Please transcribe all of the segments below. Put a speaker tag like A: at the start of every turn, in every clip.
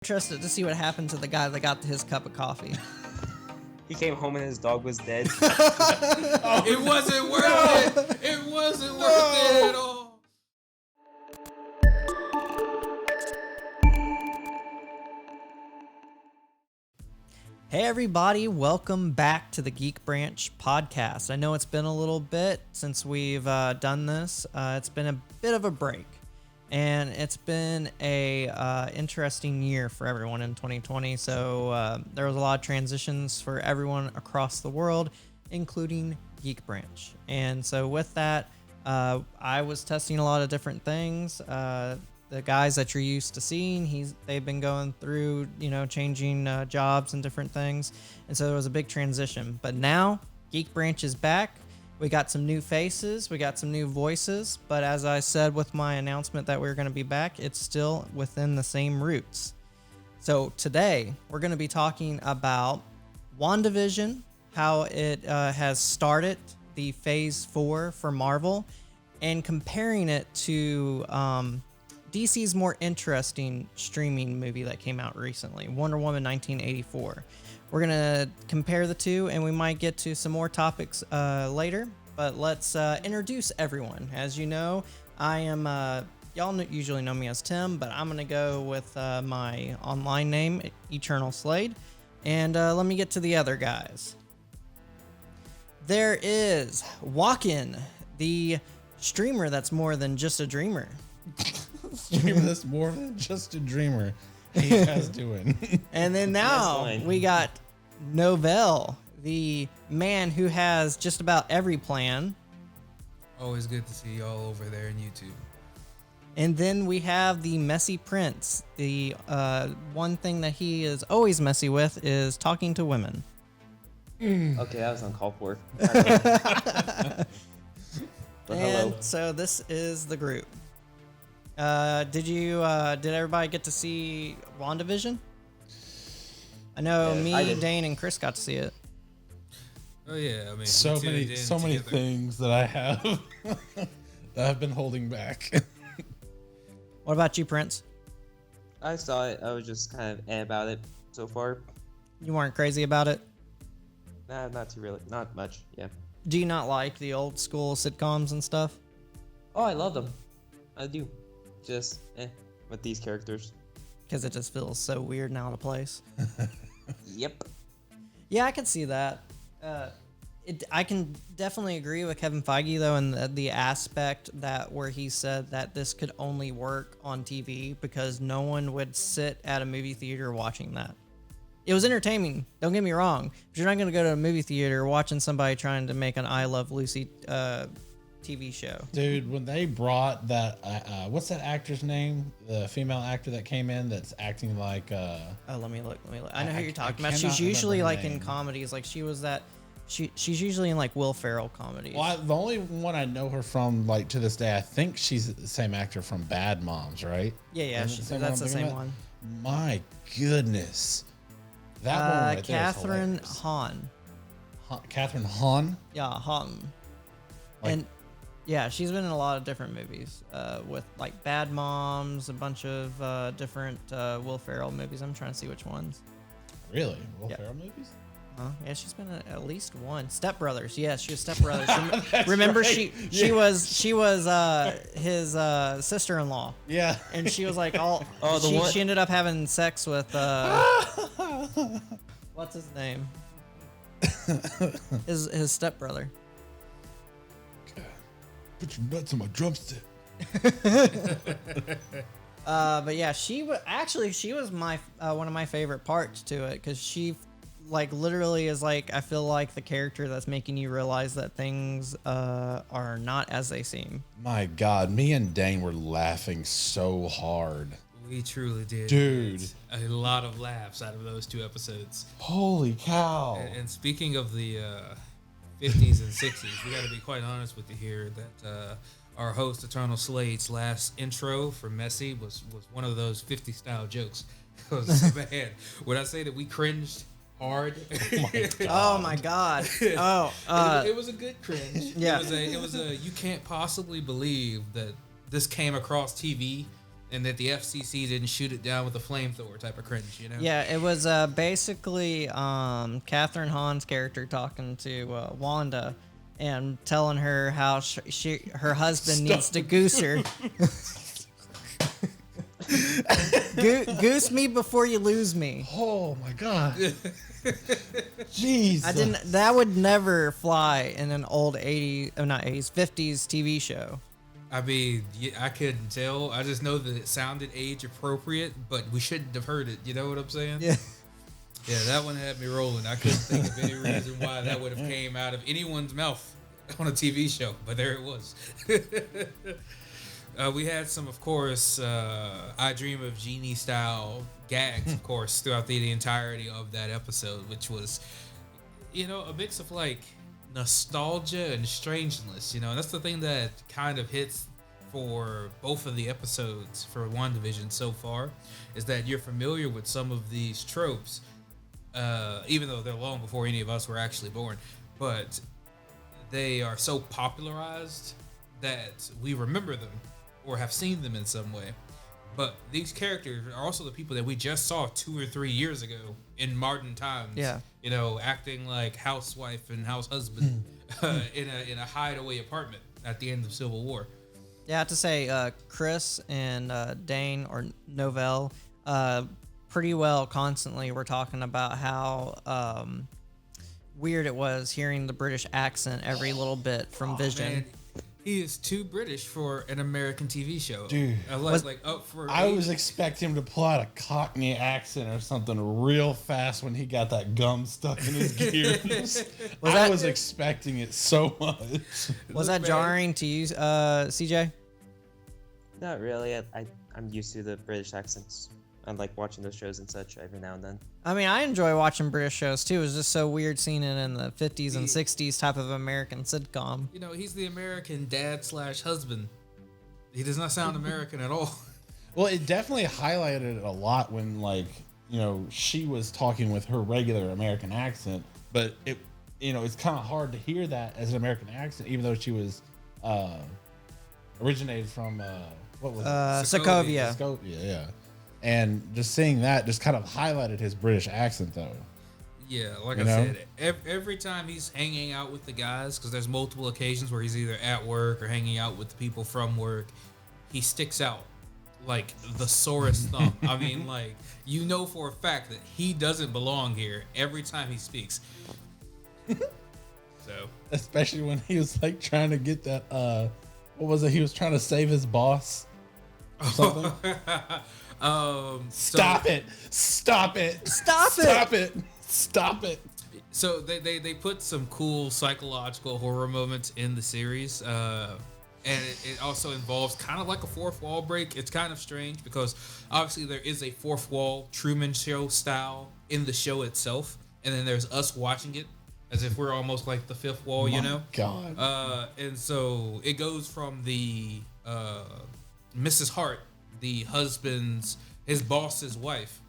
A: Interested to see what happened to the guy that got his cup of coffee.
B: He came home and his dog was dead.
C: It wasn't worth it. It wasn't worth it at all.
A: Hey everybody, welcome back to the Geek Branch Podcast. I know it's been a little bit since we've done this. It's been a bit of a break, and it's been a interesting year for everyone in 2020. So there was a lot of transitions for everyone across the world, including Geek Branch. And so with that, I was testing a lot of different things. The guys that you're used to seeing, they've been going through, changing jobs and different things. And so there was a big transition. But now Geek Branch is back. We got some new faces. We got some new voices. But as I said with my announcement that we were going to be back, it's still within the same roots. So today we're going to be talking about Wandavision, how it has started the phase 4 for Marvel, and comparing it to DC's more interesting streaming movie that came out recently, Wonder Woman 1984. We're going to compare the two, and we might get to some more topics later, but let's introduce everyone. As you know, I am, y'all usually know me as Tim, but I'm going to go with my online name, Eternal Slade, and let me get to the other guys. There is Walkin', the streamer that's more than just a dreamer.
D: Streamer that's more than just a dreamer. He has doing.
A: And then now we got Novell, the man who has just about every plan.
C: Always good to see y'all over there in YouTube.
A: And then we have the Messy Prince. The one thing that he is always messy with is talking to women.
B: Okay, that was uncalled for. But hello.
A: And so this is the group. Did everybody get to see WandaVision? I know Dane, and Chris got to see it.
C: Oh yeah, I mean,
D: so many things that I have that I've been holding back.
A: What about you, Prince?
B: I saw it. I was just kind of about it so far.
A: You weren't crazy about it?
B: Nah, not too really. Not much, yeah.
A: Do you not like the old school sitcoms and stuff?
B: Oh, I love them. I do. Just, with these characters.
A: Because it just feels so weird and out of place.
B: Yep.
A: Yeah, I can see that. I can definitely agree with Kevin Feige, though, in the aspect that where he said that this could only work on TV because no one would sit at a movie theater watching that. It was entertaining, don't get me wrong, but you're not going to go to a movie theater watching somebody trying to make an I Love Lucy TV show.
D: Dude, when they brought that, what's that actor's name? The female actor that came in that's acting like...
A: let me look. I know who you're talking about. She's usually like in comedies. Like she was that... She's usually in like Will Ferrell comedies.
D: Well, the only one I know her from, like to this day, I think she's the same actor from Bad Moms, right?
A: Yeah, that's the same one.
D: My goodness. That one right
A: Catherine
D: there is
A: Hahn.
D: Catherine Hahn?
A: Yeah, Hahn. And yeah, she's been in a lot of different movies with like Bad Moms, a bunch of different Will Ferrell movies. I'm trying to see which ones.
D: Really? Will Ferrell movies?
A: Yeah, she's been in at least one. Step Brothers. Yes, she was Step Brothers. Remember,
D: right.
A: she was his sister-in-law.
D: Yeah.
A: And she was like she ended up having sex with what's his name? His stepbrother.
D: Put your nuts on my drumstick.
A: But yeah, she was my one of my favorite parts to it because she like literally is like I feel like the character that's making you realize that things are not as they seem.
D: My God, me and Dane were laughing so hard.
C: We truly did.
D: Dude.
C: A lot of laughs out of those 2 episodes.
D: Holy cow.
C: And speaking of the 50s and 60s, we got to be quite honest with you here that our host, Eternal Slade's last intro for Messy was one of those 50 style jokes. Because, man, when I say that we cringed hard.
A: Oh my God.
C: It was a good cringe.
A: Yeah.
C: It was a you can't possibly believe that this came across TV and that the FCC didn't shoot it down with a flamethrower type of cringe, you know?
A: Yeah, it was basically Catherine Hahn's character talking to Wanda and telling her how her husband needs to goose her. Goose me before you lose me.
D: Oh my god. Jeez.
A: That would never fly in an old 50s TV show.
C: I mean, I couldn't tell. I just know that it sounded age appropriate, but we shouldn't have heard it. You know what I'm saying?
A: Yeah.
C: Yeah, that one had me rolling. I couldn't think of any reason why that would have came out of anyone's mouth on a TV show, but there it was. We had some, of course, I Dream of Jeannie style gags, of course, throughout the entirety of that episode, which was, you know, a mix of like nostalgia and strangeness, you know, and that's the thing that kind of hits for both of the episodes for WandaVision so far, is that you're familiar with some of these tropes, even though they're long before any of us were actually born, but they are so popularized that we remember them or have seen them in some way. But these characters are also the people that we just saw 2 or 3 years ago in modern times.
A: Yeah.
C: You know, acting like housewife and house husband in a hideaway apartment at the end of Civil War.
A: Yeah, I have to say, Chris and Dane or Novell, pretty well constantly were talking about how weird it was hearing the British accent every little bit from Vision.
C: Man, he is too British for an American TV show.
D: Dude.
C: I
D: was expecting him to pull out a Cockney accent or something real fast when he got that gum stuck in his gears. I was expecting it so much.
A: Was that jarring to you, CJ?
B: Not really. I'm used to the British accents. I like watching those shows and such every now and then.
A: I mean, I enjoy watching British shows too. It was just so weird seeing it in the 50s and 60s type of American sitcom.
C: You know, he's the American dad/husband. He does not sound American at all.
D: Well, it definitely highlighted it a lot when, like, you know, she was talking with her regular American accent, but it, you know, it's kind of hard to hear that as an American accent, even though she was originated from what was it?
A: Sokovia.
D: Sokovia, yeah. And just seeing that just kind of highlighted his British accent, though.
C: Yeah, like
D: You
C: I
D: know?
C: said, every time he's hanging out with the guys, because there's multiple occasions where he's either at work or hanging out with the people from work, he sticks out like the sorest thumb. I mean, like, you know for a fact that he doesn't belong here every time he speaks. So,
D: Especially when he was like trying to get that what was it? He was trying to save his boss or something. Stop it. Stop it.
A: Stop it.
D: Stop it. Stop it.
C: So they put some cool psychological horror moments in the series, and it also involves kind of like a fourth wall break. It's kind of strange because obviously there is a fourth wall Truman Show style in the show itself, and then there's us watching it as if we're almost like the fifth wall, you know?
D: God.
C: And so it goes from the Mrs. Hart, the his boss's wife,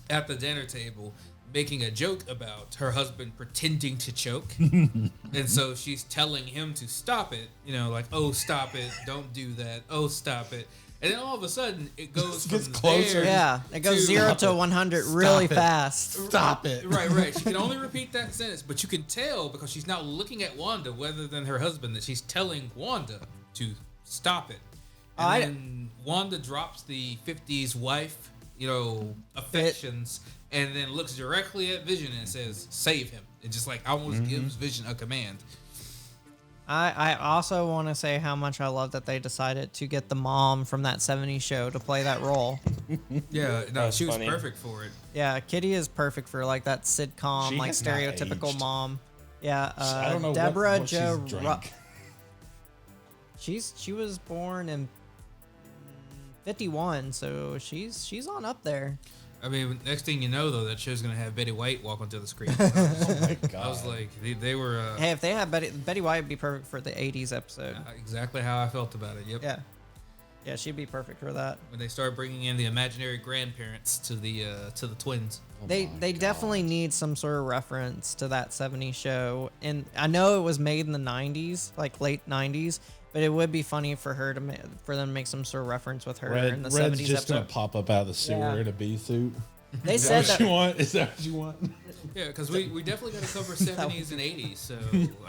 C: at the dinner table making a joke about her husband pretending to choke. And so she's telling him to stop it, you know, like, oh, stop it, don't do that, oh, stop it. And then all of a sudden it goes
D: Gets
C: from
D: closer.
C: there
A: Yeah, it goes 0 to 100 really
D: it.
A: fast.
D: Stop it.
C: Right. She can only repeat that sentence, but you can tell because she's now looking at Wanda rather than her husband that she's telling Wanda to stop it. And then Wanda drops the 50s wife, you know, affections, and then looks directly at Vision and says, save him. It just like almost gives Vision a command.
A: I also want to say how much I love that they decided to get the mom from that 70s show to play that role.
C: Yeah, no,
B: That's
C: she was
B: funny.
C: perfect for it.
A: Yeah, Kitty is perfect for like that sitcom,
D: She
A: like
D: has not
A: stereotypical
D: aged.
A: mom. Yeah,
D: I don't know
A: Deborah
D: what
A: Jo.
D: she's drank.
A: She was born in 51, so she's on up there.
C: I mean, next thing you know, though, that show's gonna have Betty White walk onto the screen.
D: Oh my God.
C: I was like, they were
A: Hey, if they had Betty White would be perfect for the 80s episode.
C: exactly how I felt about it. Yep.
A: Yeah, she'd be perfect for that.
C: When they start bringing in the imaginary grandparents to the twins.
D: Oh
A: They
D: my God.
A: definitely need some sort of reference to that 70s show. And I know it was made in the 90s, like late 90s, But it would be funny for her for them to make some sort of reference with her in the
D: Red's
A: 70s
D: just gonna
A: episode.
D: pop up out of the sewer
A: Yeah.
D: in a bee suit.
A: They
D: Is
A: said
D: that what you want? Is that what you want?
C: Yeah, because we definitely got to cover 70s and 80s. So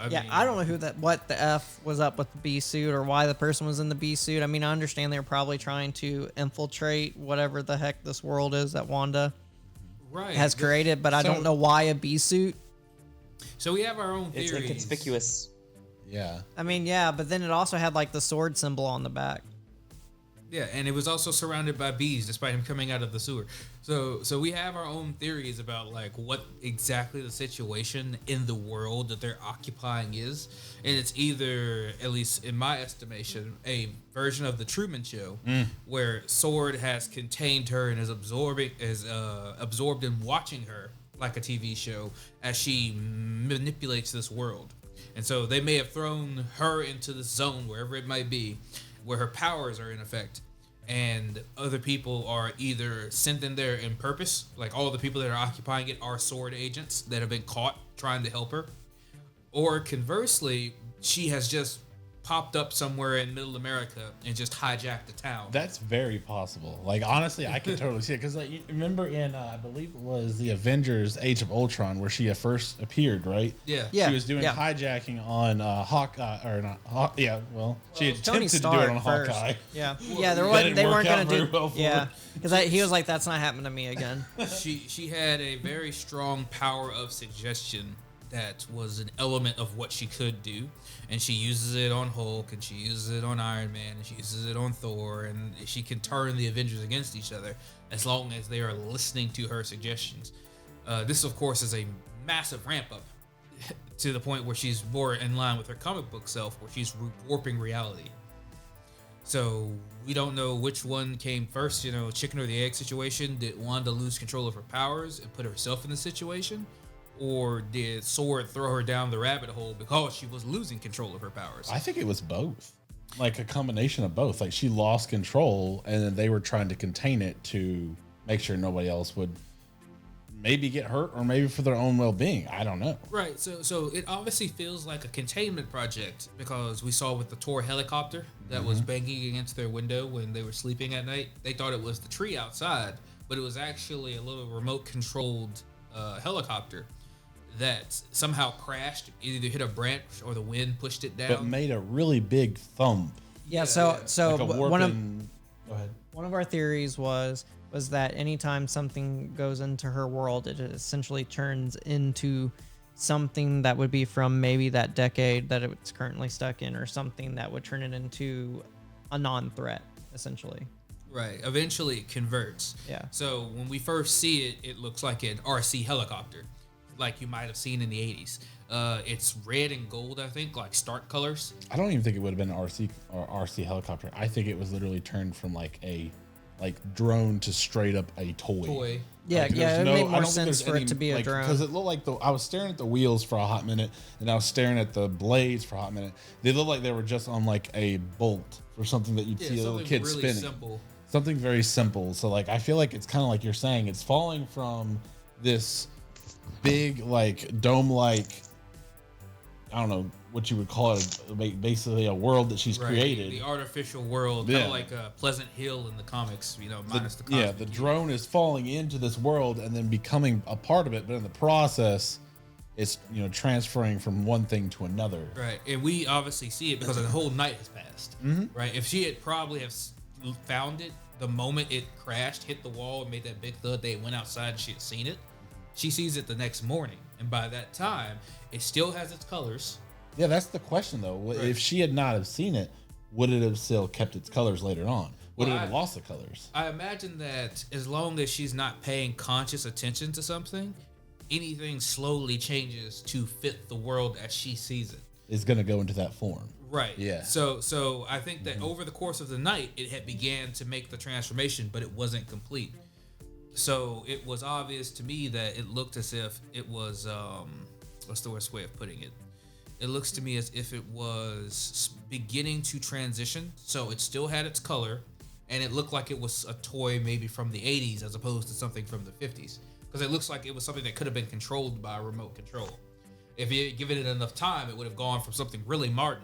A: Yeah, I don't know what the F was up with the bee suit or why the person was in the bee suit. I mean, I understand they were probably trying to infiltrate whatever the heck this world is that Wanda has created, but I don't know why a bee suit.
C: So we have our own theories.
B: It's inconspicuous.
D: Yeah.
A: I mean, yeah, but then it also had like the sword symbol on the back.
C: Yeah, and it was also surrounded by bees, despite him coming out of the sewer. So we have our own theories about like what exactly the situation in the world that they're occupying is, and it's either, at least in my estimation, a version of the Truman Show, where Sword has contained her and is absorbed in watching her like a TV show as she manipulates this world. And so they may have thrown her into the zone, wherever it might be, where her powers are in effect, and other people are either sent in there in purpose, like all the people that are occupying it are Sword agents that have been caught trying to help her, or conversely, she has just popped up somewhere in middle America and just hijacked the town.
D: That's very possible. Like, honestly, I can totally see it. Because, like, you remember in, I believe it was the Avengers Age of Ultron, where she first appeared, right?
C: Yeah.
A: Yeah.
D: She was doing hijacking on Hawkeye, or not Hawk. Yeah, well, she
A: Tony
D: attempted to do
A: Stark
D: it on
A: first.
D: Hawkeye.
A: Yeah,
C: Well,
A: yeah,
C: that
A: they
D: didn't
A: weren't
D: work
A: gonna
D: out
A: do.
D: very well for
A: Yeah,
D: her.
A: because he was like, "That's not happening to me again."
C: She had a very strong power of suggestion that was an element of what she could do, and she uses it on Hulk, and she uses it on Iron Man, and she uses it on Thor, and she can turn the Avengers against each other as long as they are listening to her suggestions. This, of course, is a massive ramp up to the point where she's more in line with her comic book self, where she's warping reality. So we don't know which one came first, chicken or the egg situation. Did Wanda lose control of her powers and put herself in the situation? Or did Sword throw her down the rabbit hole because she was losing control of her powers?
D: I think it was both. Like a combination of both. Like she lost control and then they were trying to contain it to make sure nobody else would maybe get hurt or maybe for their own well-being. I don't know.
C: Right. So it obviously feels like a containment project because we saw with the Tor helicopter that was banging against their window when they were sleeping at night. They thought it was the tree outside, but it was actually a little remote controlled helicopter that somehow crashed, either hit a branch or the wind pushed it down.
D: But made a really big thump.
A: Yeah,
C: Yeah,
A: so
C: yeah.
A: so
D: Like a
A: one of
D: warping- Go ahead.
A: one of our theories was that anytime something goes into her world, it essentially turns into something that would be from maybe that decade that it's currently stuck in, or something that would turn it into a non-threat, essentially.
C: Right. Eventually it converts.
A: Yeah.
C: So when we first see it, it looks like an RC helicopter, like you might have seen in the 80s. It's red and gold, I think, like Stark colors.
D: I don't even think it would have been an RC helicopter. I think it was literally turned from like a drone to straight up a toy.
A: Yeah,
D: Like,
A: yeah,
D: there's
A: it
D: no-
A: made
D: I
A: more
D: don't think
A: sense
D: there's
A: for
D: any,
A: it to be a drone.
D: Because it looked like I was staring at the wheels for a hot minute, and I was staring at the blades for a hot minute. They looked like they were just on like a bolt or something that you'd
C: Yeah,
D: see a little
C: something
D: kid
C: really
D: spinning.
C: simple.
D: Something very simple. So like I feel like it's kind of like you're saying, it's falling from this big like dome like, I don't know what you would call it, basically a world that she's
C: Right,
D: created.
C: the artificial world, kind
D: Yeah.
C: of like Pleasant Hill in the comics, minus the
D: Yeah,
C: cosmic
D: the
C: cube.
D: drone is falling into this world and then becoming a part of it, but in the process, it's transferring from one thing to another.
C: Right, and we obviously see it because the whole night has passed. Right, if she had probably found it the moment it crashed, hit the wall, and made that big thud, they went outside and she had seen it. She sees it the next morning, and by that time, it still has its colors.
D: Yeah, that's the question though.
C: Right.
D: If she had not have seen it, would it have still kept its colors later on? Would
C: Well,
D: it have lost the colors?
C: I imagine that as long as she's not paying conscious attention to something, anything slowly changes to fit the world as she sees it.
D: It's gonna go into that form.
C: Right.
D: Yeah.
C: So I think that over the course of the night, it had began to make the transformation, but it wasn't complete. So it was obvious to me that it looked as if it was what's the worst way of putting it? It looks to me as if it was beginning to transition. So it still had its color, and it looked like it was a toy maybe from the 80s as opposed to something from the 50s. Because it looks like it was something that could have been controlled by a remote control. if you given it enough time, it would have gone from something really modern,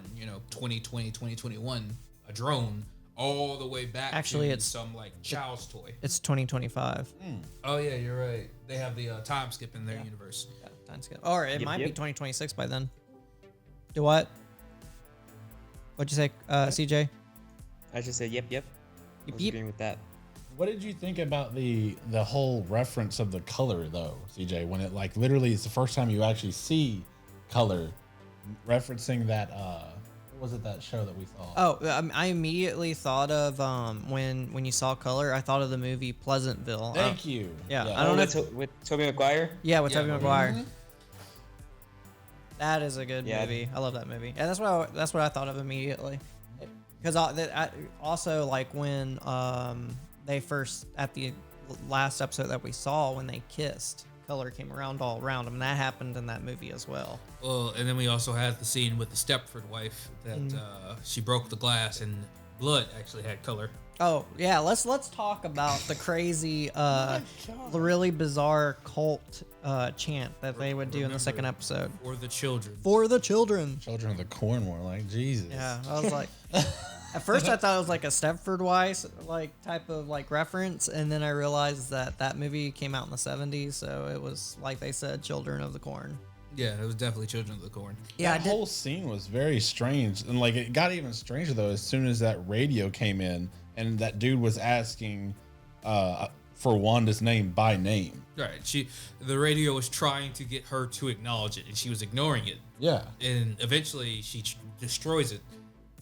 C: 2020, 2021, a drone, all the way back
A: Actually,
C: to
A: it's
C: some like child's toy.
A: It's 2025.
C: Oh yeah, you're right. They have the time skip in their universe.
A: Yeah, time skip. Or it might be
B: yep.
A: 2026 by then. Do what? What'd you say, CJ?
B: I just said yep. I was
A: Yep.
B: agreeing with that.
D: What did you think about the whole reference of the color though, CJ? When it like literally is the first time you actually see color, referencing that what was it, that show that we saw?
A: Oh, I immediately thought of when you saw color, I thought of the movie Pleasantville.
D: Thank you.
A: Yeah, I don't know.
B: With Tobey Maguire.
A: Yeah, with Tobey Maguire.
D: Mhm.
A: That is a good movie. I love that movie, and that's what I thought of immediately. Because also like when they first at the last episode that we saw when they kissed, color came around all around them, and that happened in that movie as well.
C: Well, and then we also had the scene with the Stepford wife that she broke the glass and blood actually had color.
A: Oh yeah, let's talk about the crazy, really bizarre cult chant that they would do in the second episode.
C: For the children.
A: For the children.
D: Children of the Corn were like Jesus.
A: Yeah, I was like, at first I thought it was like a Stepford Wives like type of like reference, and then I realized that movie came out in the 70s, so it was like they said, Children of the Corn.
C: Yeah, it was definitely Children of the Corn.
A: Yeah,
D: That whole scene was very strange, and like it got even stranger though as soon as that radio came in and that dude was asking for Wanda's name by name.
C: Right. The radio was trying to get her to acknowledge it, and she was ignoring it.
D: Yeah.
C: And eventually she destroys it.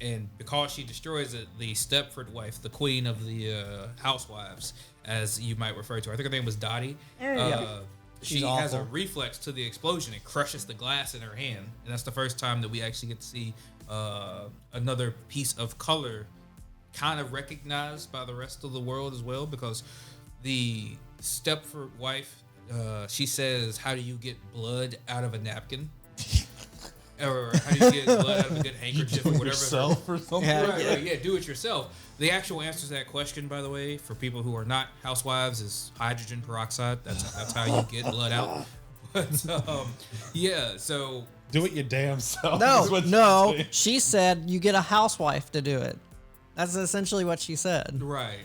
C: And because she destroys it, the Stepford wife, the queen of the housewives, as you might refer to her, I think her name was Dottie. She
A: She's
C: has a
A: awful.
C: reflex to the explosion and crushes the glass in her hand. And that's the first time that we actually get to see another piece of color kind of recognized by the rest of the world as well, because the Stepford wife, she says, "How do you get blood out of a napkin?" Or how do you get blood out of a good handkerchief or whatever?
D: Yourself or something.
A: Yeah.
C: Right, do it yourself. The actual answer to that question, by the way, for people who are not housewives, is hydrogen peroxide. That's how you get blood out. But so
D: Do it your damn self. is what
A: No,
D: you say.
A: she said you get a housewife to do it. That's essentially what she said,
C: right.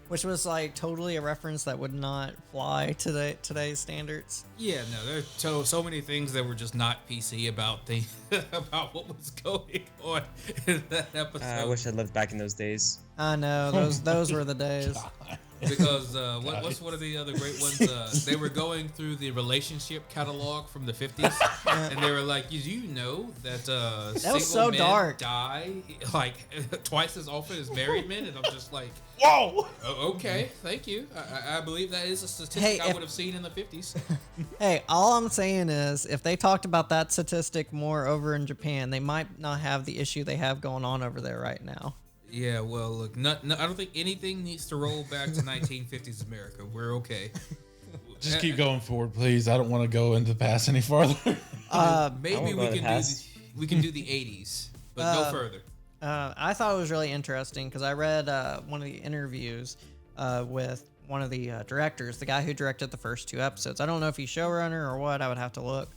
A: which was like totally a reference that would not fly to today's standards.
C: Yeah, no, there's so many things that were just not PC about about what was going on in that episode.
B: I wish I lived back in those days.
A: I know those were the days.
C: Because what's one of the other great ones? They were going through the relationship catalog from the 50s, and they were like, "Do you know that
A: was
C: single
A: so
C: men
A: dark.
C: die like twice as often as married men?" And I'm just like,
D: Whoa!
C: "Oh, okay, thank you. I believe that is a statistic
A: Hey,
C: I
A: if-
C: would have seen in the 50s."
A: Hey, all I'm saying is if they talked about that statistic more over in Japan, they might not have the issue they have going on over there right now.
C: Yeah, well, look, no, I don't think anything needs to roll back to 1950s America. We're okay.
D: Just keep going forward, please. I don't want to go into the past any farther.
C: Maybe
B: won't go to pass.
C: we can do the 80s, but no further.
A: I thought it was really interesting because I read one of the interviews with one of the directors, the guy who directed the first two episodes. I don't know if he's showrunner or what. I would have to look.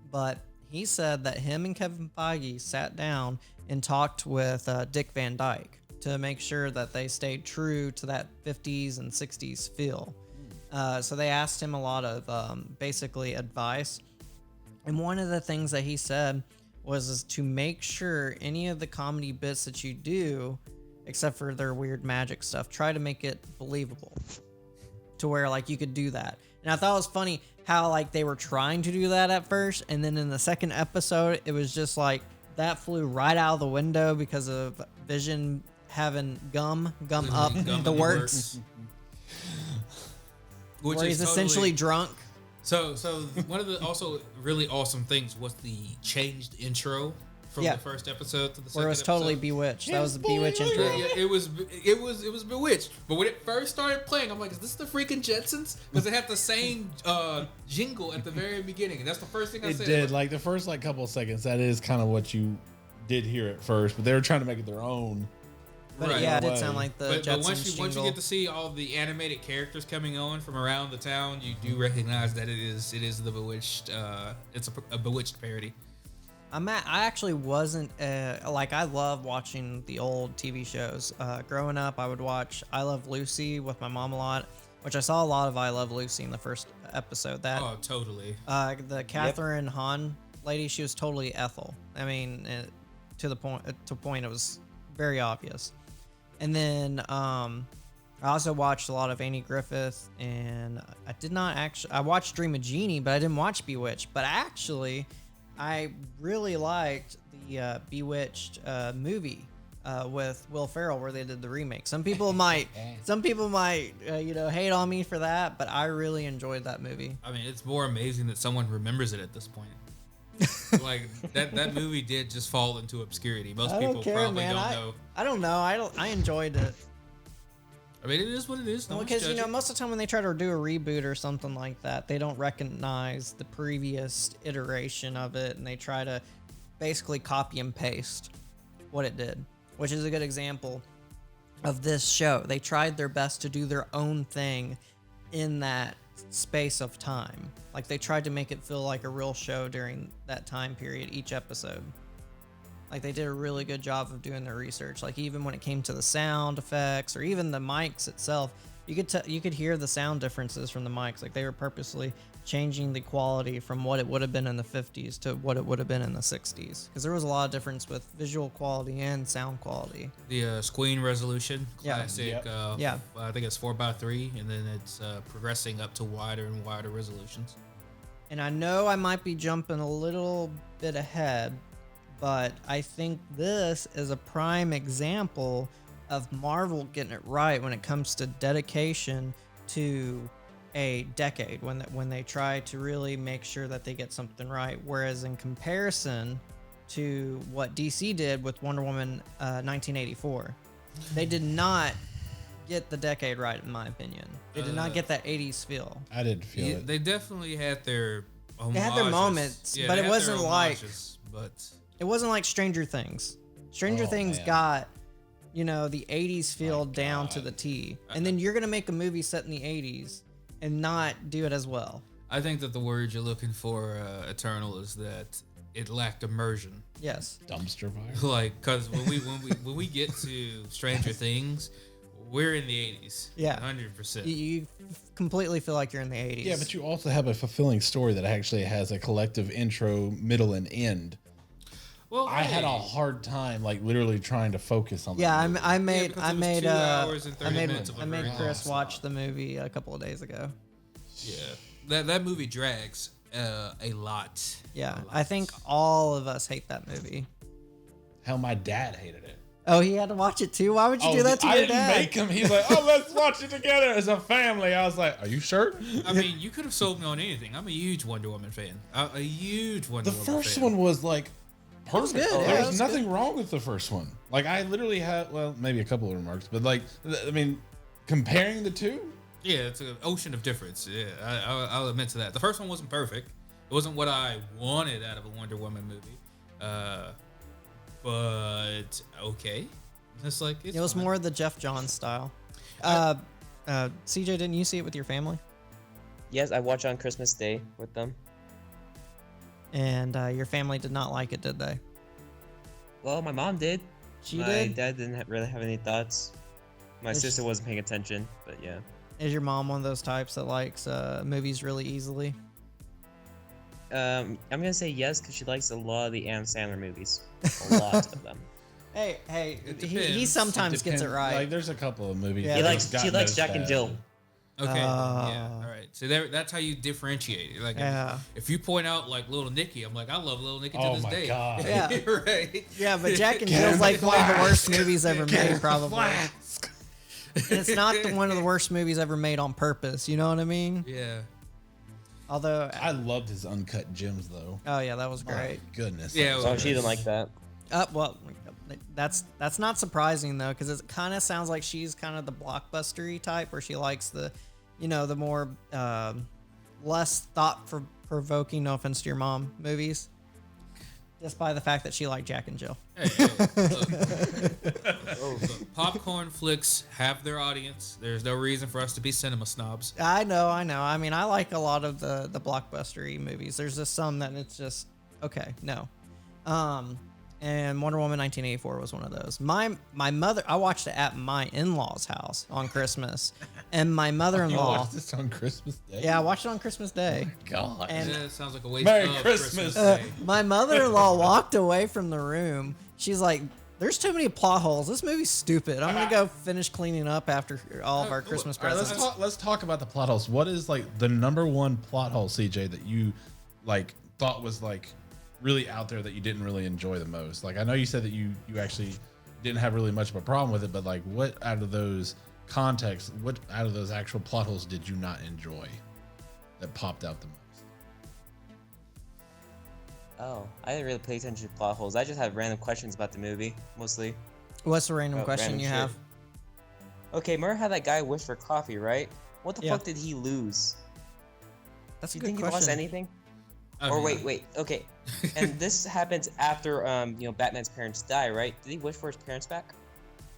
A: But he said that him and Kevin Feige sat down and talked with Dick Van Dyke to make sure that they stayed true to that 50s and 60s feel. So they asked him a lot of basically advice. And one of the things that he said was is to make sure any of the comedy bits that you do, except for their weird magic stuff, try to make it believable to where like you could do that. And I thought it was funny how like they were trying to do that at first, and then in the second episode it was just like that flew right out of the window because of Vision having gum up
C: Gum
A: the
C: in
A: works,
C: Which
A: where
C: is
A: he's essentially drunk.
C: So one of the also really awesome things was the changed intro from
A: Yeah.
C: the first episode to the second
A: Where it was totally
C: episode.
A: Bewitched. That was the Bewitched intro.
C: Yeah, it was Bewitched. But when it first started playing, I'm like, is this the freaking Jetsons? Because it had the same jingle at the very beginning, and that's the first thing I
D: It
C: said.
D: did. Like the first couple of seconds, that is kind of what you did hear at first, but they were trying to make it their own.
A: But
C: Right.
A: yeah, it did
D: Way.
A: sound like the
C: But
A: Jetsons
C: once you
A: jingle.
C: get to see all the animated characters coming on from around the town, you do recognize that it is the Bewitched. It's a Bewitched parody.
A: I actually wasn't like I love watching the old TV shows. Growing up, I would watch I Love Lucy with my mom a lot, which I saw a lot of I Love Lucy in the first episode. That
C: Oh, totally.
A: the Catherine Hahn lady, she was totally Ethel. I mean, to the point it was very obvious. And then I also watched a lot of Annie Griffith, and I watched Dream of Jeannie, but I didn't watch Bewitched. But actually, I really liked the Bewitched movie with Will Ferrell, where they did the remake. Some people might hate on me for that, but I really enjoyed that movie.
C: I mean, it's more amazing that someone remembers it at this point. Like that movie did just fall into obscurity. Most people probably don't know.
A: I don't know. I enjoyed it.
C: I mean, it is what it is. No
A: Because
C: one's judging.
A: most of the time when they try to do a reboot or something like that, they don't recognize the previous iteration of it, and they try to basically copy and paste what it did, which is a good example of this show. They tried their best to do their own thing in that space of time. Like they tried to make it feel like a real show during that time period, each episode. Like they did a really good job of doing their research. Like even when it came to the sound effects or even the mics itself, you could hear the sound differences from the mics. Like they were purposely changing the quality from what it would have been in the 50s to what it would have been in the 60s, because there was a lot of difference with visual quality and sound quality.
C: The screen resolution,
A: Yeah.
C: classic.
D: Yep.
A: Yeah.
C: I think it's 4:3, and then it's progressing up to wider and wider resolutions.
A: And I know I might be jumping a little bit ahead, but I think this is a prime example of Marvel getting it right when it comes to dedication to a decade, when they try to really make sure that they get something right. Whereas in comparison to what DC did with Wonder Woman 1984, they did not get the decade right, in my opinion. They did not get that 80s feel.
D: I didn't feel
C: Yeah,
D: it.
C: they definitely had their homages.
A: They had their moments,
C: Yeah,
A: but
C: they
A: it
C: had their
A: wasn't like
C: homages, but
A: it wasn't like Stranger Things. Stranger
D: Oh,
A: Things
D: man.
A: got, the 80s feel down to the T. And then you're going to make a movie set in the 80s and not do it as well.
C: I think that the word you're looking for, Eternal, is that it lacked immersion.
A: Yes.
D: Dumpster fire.
C: Like, because when we get to Stranger Things, we're in the 80s.
A: Yeah.
C: 100%.
A: You completely feel like you're in the 80s.
D: Yeah, but you also have a fulfilling story that actually has a collective intro, middle, and end.
C: Well,
D: I had a hard time, like literally trying to focus on.
A: Yeah,
D: that movie.
A: I made
C: because
A: I
C: it was
A: made
C: 2 hours and 30 minutes of
A: I
C: a
A: made
C: very
A: Chris
C: long
A: watch
C: slog.
A: the movie a couple of days ago.
C: Yeah, that movie drags a lot.
A: Yeah,
C: A lot.
A: I think all of us hate that movie.
D: Hell, my dad hated it.
A: Oh, he had to watch it too? Why would you do that to
D: I
A: your
D: didn't
A: dad?
D: make him. He's like, oh, let's watch it together as a family. I was like, are you sure?
C: I mean, you could have sold me on anything. I'm a huge Wonder Woman fan. A huge Wonder
D: The
C: Woman
D: first
C: fan.
D: one was like perfect.
A: good, yeah,
D: There
A: it
D: was
A: was
D: nothing wrong with the first one. Like I literally had, well, maybe a couple of remarks, but like, I mean, comparing the two,
C: Yeah, it's an ocean of difference. Yeah, I'll admit to that. The first one wasn't perfect. It wasn't what I wanted out of a Wonder Woman movie. But okay. It's like it's
A: It was
C: fine.
A: more the Jeff Johns style. CJ, didn't you see it with your family?
B: Yes, I watch on Christmas Day with them.
A: And your family did not like it, did they?
B: Well, my mom did.
A: She
B: my
A: did?
B: dad didn't really have any thoughts. My
A: Is-
B: sister wasn't paying attention, but yeah.
A: Is your mom one of those types that likes movies really easily?
B: I'm gonna say yes because she likes a lot of the Adam Sandler movies. A lot of them.
A: Hey,
C: It
A: he
C: depends.
A: sometimes gets it
D: Depends-
A: right.
D: Like, there's a couple of movies.
A: Yeah,
B: He
D: that
B: likes
D: have
B: she
D: gotten
B: likes
D: those
B: Jack and
D: bad.
B: Jill.
C: Okay. Yeah.
A: Oh.
C: All right. So that's how you differentiate it. Like,
A: Yeah.
C: if you point out like Little Nicky, I'm like, I love Little Nicky to
D: Oh
C: this
D: my
C: day.
D: God.
A: Yeah.
C: Right.
A: Yeah, but Jack and
D: Get
A: Jill's
D: in
A: like
D: the
A: one of the
D: flask.
A: worst movies ever
D: Get
A: made,
D: the
A: probably.
D: flask.
A: And it's not one of the worst movies ever made on purpose. You know what I mean?
C: Yeah.
A: Although,
D: I loved his uncut gems though.
A: oh yeah, that was
D: My
A: great.
D: goodness.
C: Yeah,
D: that was
B: Oh,
C: well,
B: she didn't like that.
A: Well, that's not surprising though, because it kind of sounds like she's kind of the blockbustery type, where she likes the, the more less thought provoking. No offense to your mom, movies. Just by the fact that she liked Jack and Jill.
C: Hey, look, popcorn flicks have their audience. There's no reason for us to be cinema snobs.
A: I know. I mean, I like a lot of the blockbuster-y movies. There's just some that it's just okay, no. And Wonder Woman 1984 was one of those. My mother, I watched it at my in-laws' house on Christmas, and my
D: You
A: mother-in-law.
D: watched this on Christmas Day?
A: Yeah, I watched it on Christmas Day.
D: God.
A: And
C: Yeah, it sounds like a waste
D: Merry
C: of
D: Christmas.
C: Day.
A: my mother-in-law walked away from the room. She's like, "There's too many plot holes. This movie's stupid. I'm gonna go finish cleaning up after all of our Christmas
D: All right,
A: presents."
D: let's talk about the plot holes. What is like the number one plot hole, CJ, that you like thought was like really out there that you didn't really enjoy the most? Like, I know you said that you actually didn't have really much of a problem with it, but like, what out of those contexts, what out of those actual plot holes did you not enjoy that popped out the most?
B: Oh, I didn't really pay attention to plot holes. I just had random questions about the movie, mostly.
A: What's the random
B: About
A: question
B: random
A: you
B: shit.
A: have?
B: Okay, remember how that guy wished for coffee, right? What the
A: Yeah.
B: fuck did he lose?
A: That's
B: Do
A: a
B: you
A: good
B: think he
A: question.
B: lost anything?
C: I
B: Or
C: mean,
B: wait, okay. And this happens after Batman's parents die, right? Did he wish for his parents back?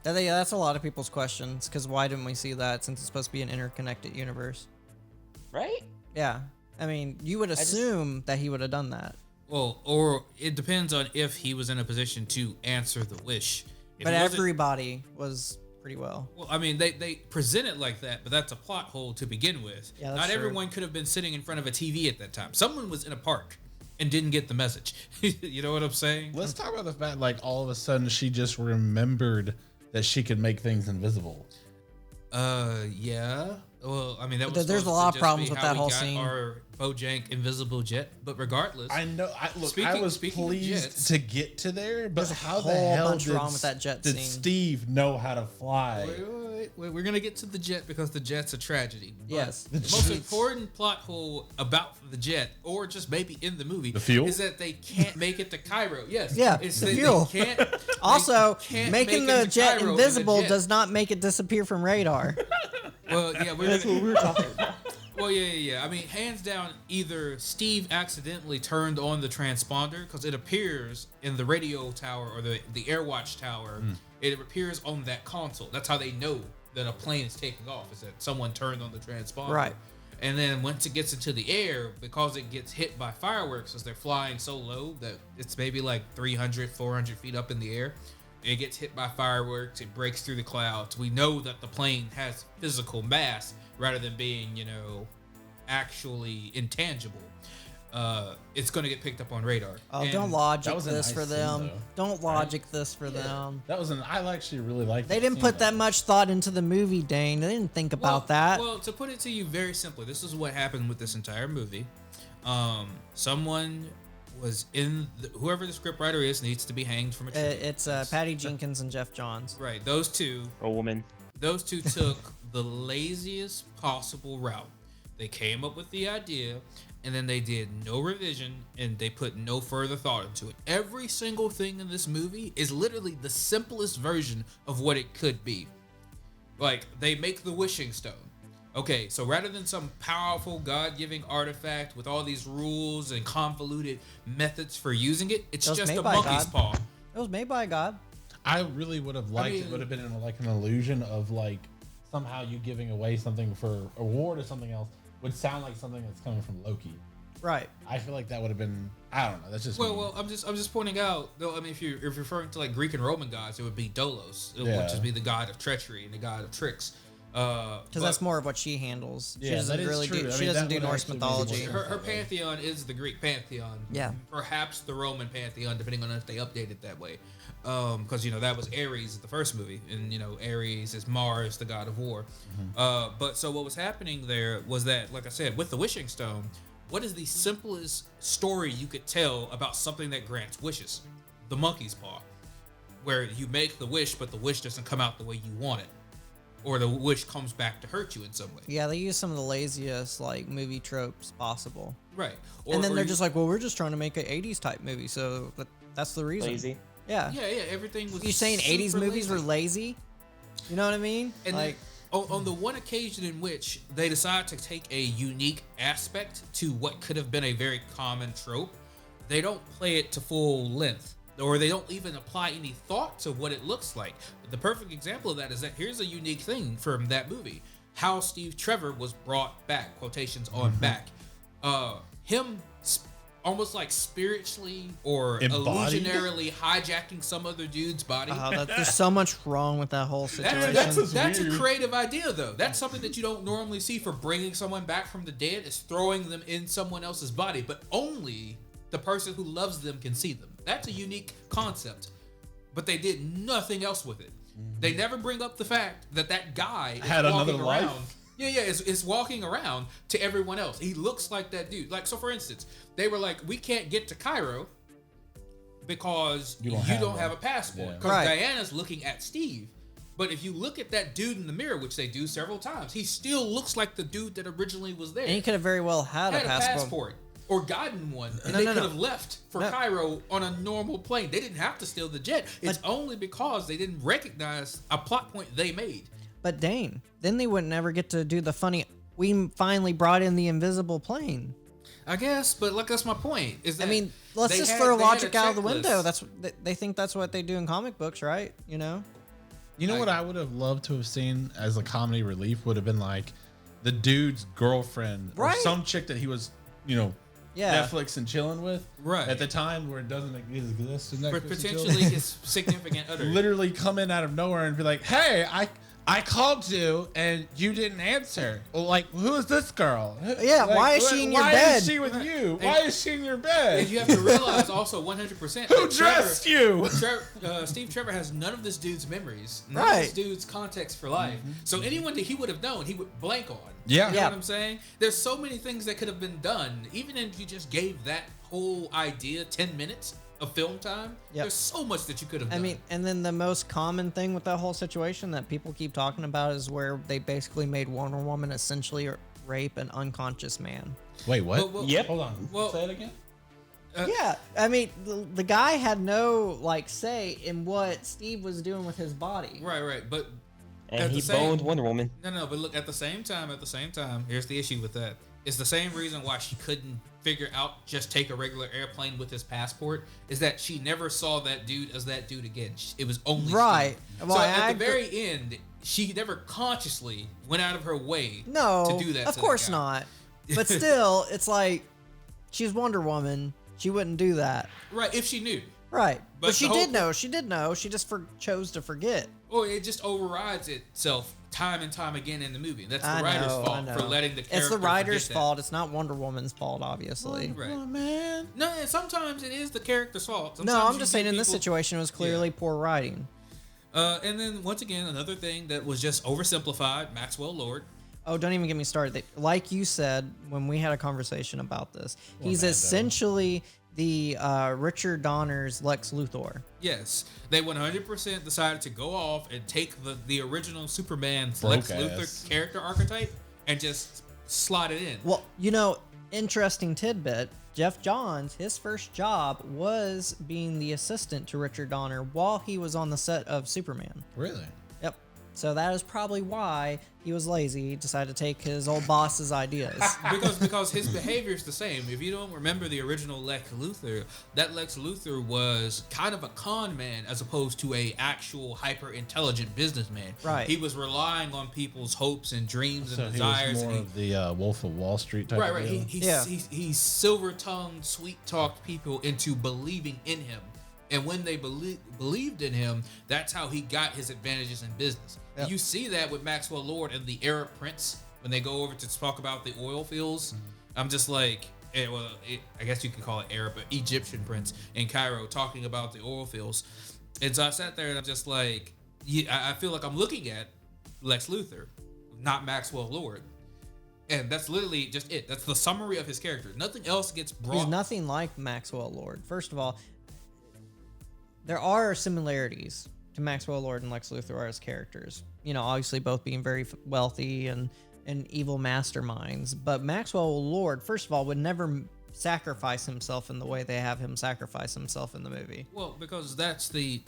A: Yeah, that's a lot of people's questions. Because why didn't we see that since it's supposed to be an interconnected universe?
B: Right?
A: Yeah, I mean, you would assume that he would have done that.
C: Well, or it depends on if he was in a position to answer the wish. If
A: But
C: he wasn't-
A: everybody was pretty well.
C: Well, I mean, they present it like that, but that's a plot hole to begin with.
A: Yeah, that's
C: Not
A: true.
C: everyone could have been sitting in front of a TV at that time. Someone was in a park and didn't get the message. You know what I'm saying?
D: Let's talk about the fact, like, all of a sudden she just remembered that she could make things invisible.
C: Yeah. Well, I mean, that
A: But
C: was
A: there's a
C: supposed
A: lot
C: to
A: of
C: just
A: problems
C: be
A: with
C: how
A: that
C: we
A: whole
C: got
A: scene.
C: Our Bojank invisible jet, but regardless,
D: I know. I
C: Speaking-
D: was
C: speaking of
D: pleased
C: jets-
D: to get to there, but
A: There's a
D: how the
A: whole
D: hell
A: bunch
D: did,
A: wrong with that jet
D: did
A: scene.
D: Steve know how to fly?
C: Wait, we're gonna get to the jet because the jet's a tragedy. But
A: Yes.
C: the most important plot hole about the jet, or just maybe in the movie,
D: The fuel?
C: is that they can't make it to Cairo. Yes.
A: Yeah,
C: it's
A: the
C: that
A: fuel.
C: They can't,
A: Also,
C: they can't
A: making
C: make it
A: the
C: to
A: jet
C: Cairo in
A: invisible
C: jet.
A: does not make it disappear from radar.
C: Well, yeah,
B: That's what we were talking about.
C: Well, yeah. I mean, hands down, either Steve accidentally turned on the transponder because it appears in the radio tower or the Airwatch tower. It appears on that console. That's how they know that a plane is taking off. Is that someone turned on the transponder.
A: Right.
C: And then once it gets into the air, because it gets hit by fireworks as they're flying so low that it's maybe like 300, 400 feet up in the air, it gets hit by fireworks, it breaks through the clouds. We know that the plane has physical mass rather than being, actually intangible. It's going to get picked up on radar.
A: Oh,
C: And
A: don't logic
D: that was a
A: this
D: nice
A: for
D: scene,
A: them.
D: though.
A: Don't logic this for them.
D: That was I actually really liked.
A: They
D: that
A: didn't
D: scene,
A: put that
D: though.
A: much thought into the movie, Dane. They didn't think about that.
C: Well, to put it to you very simply, this is what happened with this entire movie. Someone was whoever the scriptwriter is needs to be hanged from a tree.
A: It's Patty Jenkins and Jeff Johns.
C: Right, those two
B: A woman.
C: took the laziest possible route. They came up with the idea, and then they did no revision, and they put no further thought into it. Every single thing in this movie is literally the simplest version of what it could be. Like, they make the wishing stone. Okay, so rather than some powerful God-giving artifact with all these rules and convoluted methods for using it, it's
A: It was
C: just
A: made
C: a
A: by
C: monkey's
A: God.
C: paw.
A: It was made by God.
D: I really would have liked
C: mean-
D: it. Would have been like an illusion of like somehow you giving away something for a reward or something else would sound like something that's coming from Loki.
A: Right.
D: I feel like that would have been. I don't know. That's just me.
C: Well, I'm just pointing out. Though, I mean, if you're referring to like Greek and Roman gods, it would be Dolos. It
D: Yeah.
C: would just be the god of treachery and the god of tricks.
A: Because that's more of what she handles. She
D: Yeah,
A: doesn't
D: that is
A: really
D: true.
A: do.
D: I
A: She
D: mean,
A: doesn't
D: that
A: do
D: would
A: Norse
D: actually be
A: mythology.
D: more-
C: her pantheon is the Greek pantheon.
A: Yeah.
C: Perhaps the Roman pantheon, depending on if they update it that way. Because that was Ares in the first movie, and Ares is Mars, the god of war. But so what was happening there was that, like I said, with the wishing stone, what is the simplest story you could tell about something that grants wishes? The monkey's paw, where you make the wish, but the wish doesn't come out the way you want it, or the wish comes back to hurt you in some way.
A: Yeah, they use some of the laziest like movie tropes possible.
C: Right.
A: And then
C: or
A: they're
C: you-
A: just like, well, we're just trying to make an 80s type movie, so that's the reason.
B: Lazy.
A: Yeah.
C: Yeah, everything was.
A: You saying 80s
C: super
A: movies were lazy? You know what I mean?
C: And
A: like,
C: on the one occasion in which they decided to take a unique aspect to what could have been a very common trope, they don't play it to full length, or they don't even apply any thought to what it looks like. The perfect example of that is that here's a unique thing from that movie: how Steve Trevor was brought back, quotations on back. Him almost like spiritually or
D: Embodied?
C: illusionarily hijacking some other dude's body.
A: There's so much wrong with that whole situation.
C: That's a
D: weird.
C: creative idea, though. That's something that you don't normally see for bringing someone back from the dead, is throwing them in someone else's body, but only the person who loves them can see them. That's a unique concept, but they did nothing else with it. They never bring up the fact that that guy is
D: Had
C: walking
D: another
C: around.
D: life?
C: Is walking around to everyone else. He looks like that dude. Like, so for instance, they were like, we can't get to Cairo because you don't have a passport.
D: Yeah.
C: Because
A: Right.
C: Diana's looking at Steve. But if you look at that dude in the mirror, which they do several times, he still looks like the dude that originally was there.
A: And he could have very well had a passport.
C: Or gotten one, and
A: No,
C: they
A: no,
C: could
A: no.
C: have left for
A: No.
C: Cairo on a normal plane. They didn't have to steal the jet. It's
A: But-
C: only because they didn't recognize a plot point they made.
A: But Dane, then they wouldn't ever get to do the funny, we finally brought in the invisible plane.
C: I guess, but look, that's my point. Is that
A: I mean, let's
C: they
A: just
C: had-
A: throw
C: they had a
A: logic out of the
C: checklist.
A: window. They think that's what they do in comic books, right? You know?
D: You know what I would have loved to have seen as a comedy relief would have been like the dude's girlfriend or
A: Right.
D: some chick that he was,
A: Yeah.
D: Netflix and chilling with.
C: Right.
D: At the time where it doesn't exist. in Netflix
C: But
D: and
C: potentially
D: chilling.
C: his significant other.
D: Literally come in out of nowhere and be like, "Hey, I called you and you didn't answer. Well, like, who is this girl?
A: Yeah,
D: Like,
A: why is she in your
D: Why
A: bed?
D: is she with you? Why is she in your bed?
C: And you have to realize also 100%
D: Who
C: that
D: dressed you?
C: Steve Trevor has none of this dude's memories, none
A: Right.
C: of this dude's context for life. So anyone that he would have known, he would blank on.
D: Yeah.
C: You know
A: Yeah.
C: what I'm saying? There's so many things that could have been done, even if you just gave that whole idea 10 minutes of film time.
A: Yep.
C: There's so much that you could have done.
A: I mean, and then the most common thing with that whole situation that people keep talking about is where they basically made Wonder Woman essentially rape an unconscious man.
D: Wait, what?
C: Well,
B: Yep.
D: Hold on.
C: Well-
D: Say it again.
A: Yeah, I mean, the guy had no say in what Steve was doing with his body.
C: right. But at
B: And
C: the
B: he
C: same-
B: boned Wonder Woman.
C: No, but look, at the same time, here's the issue with that. It's the same reason why she couldn't figure out just take a regular airplane with his passport, is that she never saw that dude as that dude again. It was only
A: Right.
C: Steve.
A: Well,
C: So at
A: I
C: the
A: agree-
C: very end, she never consciously went out of her way
A: No,
C: to do that.
A: of
C: to
A: course
C: that guy.
A: not. But still, it's like she's Wonder Woman. She wouldn't do that.
C: Right, if she knew.
A: Right. But,
C: But
A: she
C: the whole
A: did know. She did know. She just chose to forget.
C: Or it just overrides itself time and time again in the movie. That's the
A: I
C: writer's
A: know, I
C: fault
A: know.
C: for letting the character
A: It's the writer's
C: forget that.
A: fault. It's not Wonder Woman's fault, obviously.
C: Right.
D: Oh, man.
C: No, and sometimes it is the character's fault.
A: No,
C: Sometimes
A: I'm
C: you
A: just
C: get
A: saying in this
C: people-
A: situation, it was clearly poor writing.
C: And then once again, another thing that was just oversimplified, Maxwell Lord.
A: Oh, don't even get me started. Like you said when we had a conversation about this, he's
D: Wanda.
A: essentially the Richard Donner's Lex Luthor.
C: Yes, they 100% decided to go off and take the original Superman's Lex
D: Broke
C: Luthor
D: ass.
C: character archetype and just slot it in.
A: Well, interesting tidbit. Jeff Johns, his first job was being the assistant to Richard Donner while he was on the set of Superman.
D: Really?
A: Yep. So that is probably why he was lazy. He decided to take his old boss's ideas.
C: because his behavior is the same. If you don't remember the original Lex Luthor, that Lex Luthor was kind of a con man as opposed to a actual hyper intelligent businessman.
A: Right.
C: He was relying on people's hopes and dreams and
D: So he
C: desires.
D: was more
C: and
D: of the Wolf of Wall Street type
C: right.
D: of deal?
C: He silver-tongued, sweet-talked people into believing in him. And when they believed in him, that's how he got his advantages in business.
A: Yep.
C: You see that with Maxwell Lord and the Arab Prince when they go over to talk about the oil fields. I'm just like, I guess you could call it Arab, but Egyptian Prince in Cairo talking about the oil fields. And so I sat there and I'm just like, I feel like I'm looking at Lex Luthor, not Maxwell Lord. And that's literally just it. That's the summary of his character. Nothing else gets brought.
A: He's nothing like Maxwell Lord. First of all, there are similarities to Maxwell Lord and Lex Luthor as characters. Obviously both being very wealthy and evil masterminds. But Maxwell Lord, first of all, would never sacrifice himself in the way they have him sacrifice himself in the movie.
C: Well, because that's the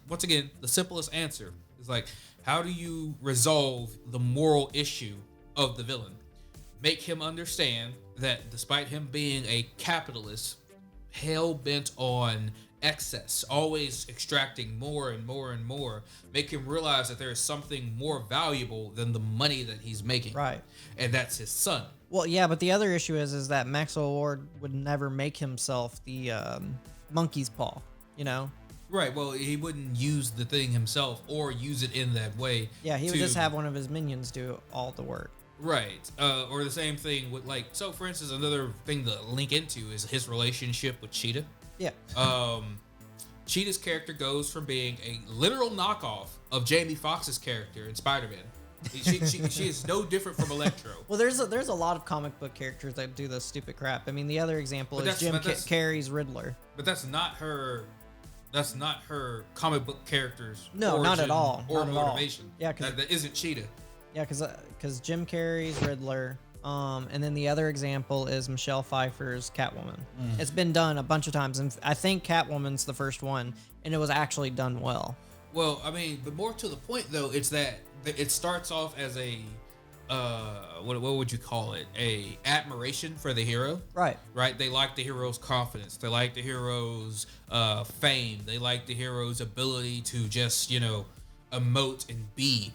C: once again the simplest answer is like, how do you resolve the moral issue of the villain? Make him understand that despite him being a capitalist, hell bent on excess, always extracting more and more and more, make him realize that there is something more valuable than the money that he's making.
A: Right.
C: And that's his son.
A: Well, yeah, but the other issue is that Maxwell Lord would never make himself the monkey's paw, you know?
C: Right. Well, he wouldn't use the thing himself or use it in that way.
A: Yeah, he would just have one of his minions do all the work.
C: Right. Or the same thing with, like, so for instance, another thing to link into is his relationship with Cheetah.
A: Yeah.
C: Cheetah's character goes from being a literal knockoff of Jamie Foxx's character in Spider-Man. She is no different from Electro.
A: Well, there's a lot of comic book characters that do this stupid crap. I mean, the other example is Jim Carrey's Riddler.
C: But that's not her. That's not her comic book character's
A: No, not at all.
C: Or
A: Not at all.
C: motivation.
A: Yeah,
C: that isn't Cheetah.
A: Yeah, because Jim Carrey's Riddler, and then the other example is Michelle Pfeiffer's Catwoman. It's been done a bunch of times, and I think Catwoman's the first one, and it was actually done well.
C: Well, I mean, but more to the point though, it's that it starts off as a what would you call it? A admiration for the hero.
A: Right.
C: Right. They like the hero's confidence. They like the hero's fame. They like the hero's ability to just emote and be.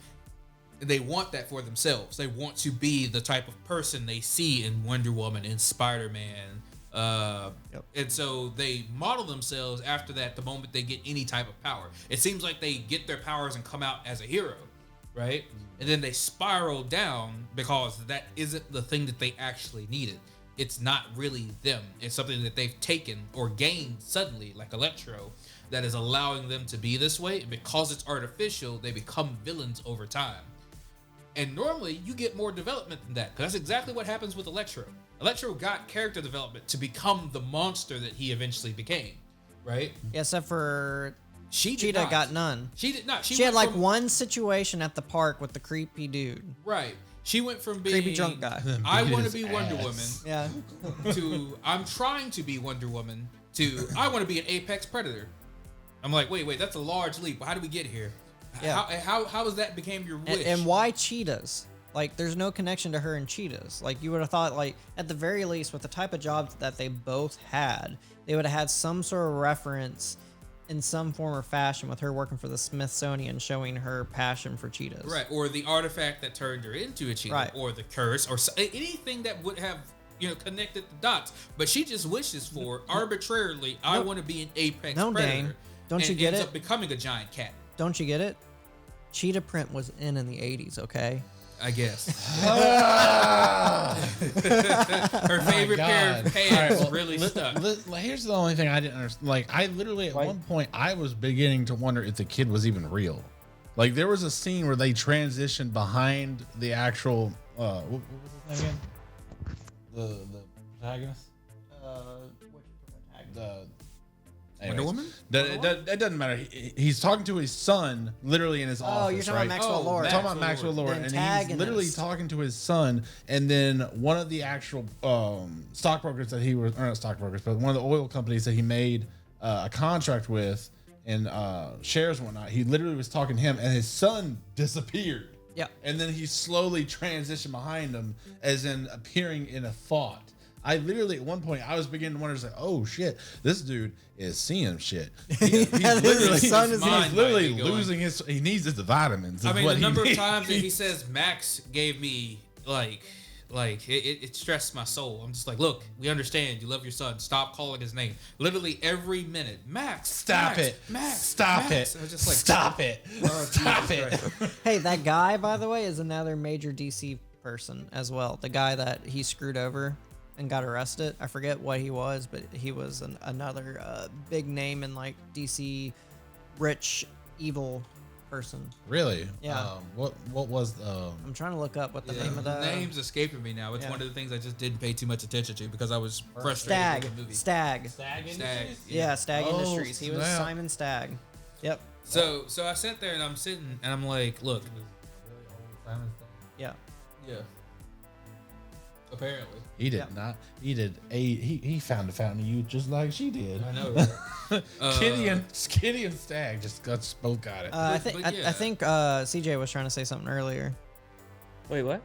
C: They want that for themselves. They want to be the type of person they see in Wonder Woman, in Spider-Man. And so they model themselves after that the moment they get any type of power. It seems like they get their powers and come out as a hero, right? And then they spiral down because that isn't the thing that they actually needed. It's not really them. It's something that they've taken or gained suddenly, like Electro, that is allowing them to be this way. And because it's artificial, they become villains over time. And normally you get more development than that, because that's exactly what happens with Electro. Electro got character development to become the monster that he eventually became, right?
A: Yeah, except for Cheetah
C: not.
A: got none.
C: She did not.
A: She had like one situation at the park with the creepy dude.
C: Right. She went from being
A: creepy drunk guy.
C: I want to be Wonder Woman.
A: Yeah.
C: To I'm trying to be Wonder Woman. To I want to be an apex predator. I'm like, wait, that's a large leap. How did we get here?
A: Yeah.
C: How has that became your wish?
A: And why cheetahs? Like, there's no connection to her and cheetahs. Like, you would have thought, like, at the very least, with the type of jobs that they both had, they would have had some sort of reference in some form or fashion with her working for the Smithsonian, showing her passion for cheetahs.
C: Right, or the artifact that turned her into a cheetah,
A: right.
C: Or the curse, or anything that would have connected the dots. But she just wishes for arbitrarily. I want to be an apex predator.
A: Dane, don't you get
C: ends
A: it?
C: Up becoming a giant cat.
A: Don't you get it? Cheetah print was in the 80s, okay?
C: I guess. Her favorite pair of pants really stuck.
D: Here's the only thing I didn't understand. Like, I literally at one point I was beginning to wonder if the kid was even real. Like, there was a scene where they transitioned behind the actual what was his name again? The protagonist.
A: Which protagonist?
C: Wonder Woman?
D: That doesn't matter. He's talking to his son, literally in his office.
A: Oh, you're talking about Maxwell Lord.
D: Talking about Maxwell Lord, and he's literally talking to his son. And then one of the actual stockbrokers that he was, or not stockbrokers, but one of the oil companies that he made a contract with and shares and whatnot. He literally was talking to him, and his son disappeared.
A: Yeah.
D: And then he slowly transitioned behind him, as in appearing in a thought. I literally, at one point, I was beginning to wonder, like, oh shit, this dude is seeing shit. He's literally losing his. He needs his vitamins.
C: I mean, the number of times that he says Max gave me like it stressed my soul. I'm just like, look, we understand. You love your son. Stop calling his name. Literally every minute, Max.
D: Stop it.
C: Max.
D: Stop it.
C: I was just like,
D: stop it. Stop it.
A: Hey, that guy, by the way, is another major DC person as well. The guy that he screwed over and got arrested. I forget what he was, but he was another big name in like DC, rich, evil person.
D: Really?
A: Yeah.
D: What was?
A: I'm trying to look up what the name of the
C: name's escaping me now. It's one of the things I just didn't pay too much attention to because I was frustrated with the movie.
A: Stag.
C: Stag.
A: Yeah, Stag Industries. He was Simon Stag. Yep.
C: So I sat there and I'm sitting and I'm like, look.
A: Yeah.
C: Yeah. Apparently.
D: He did not. He did he found a fountain of youth just like she did.
C: I know. Right?
D: Kitty and Stag both got it.
A: I think CJ was trying to say something earlier.
B: Wait, what?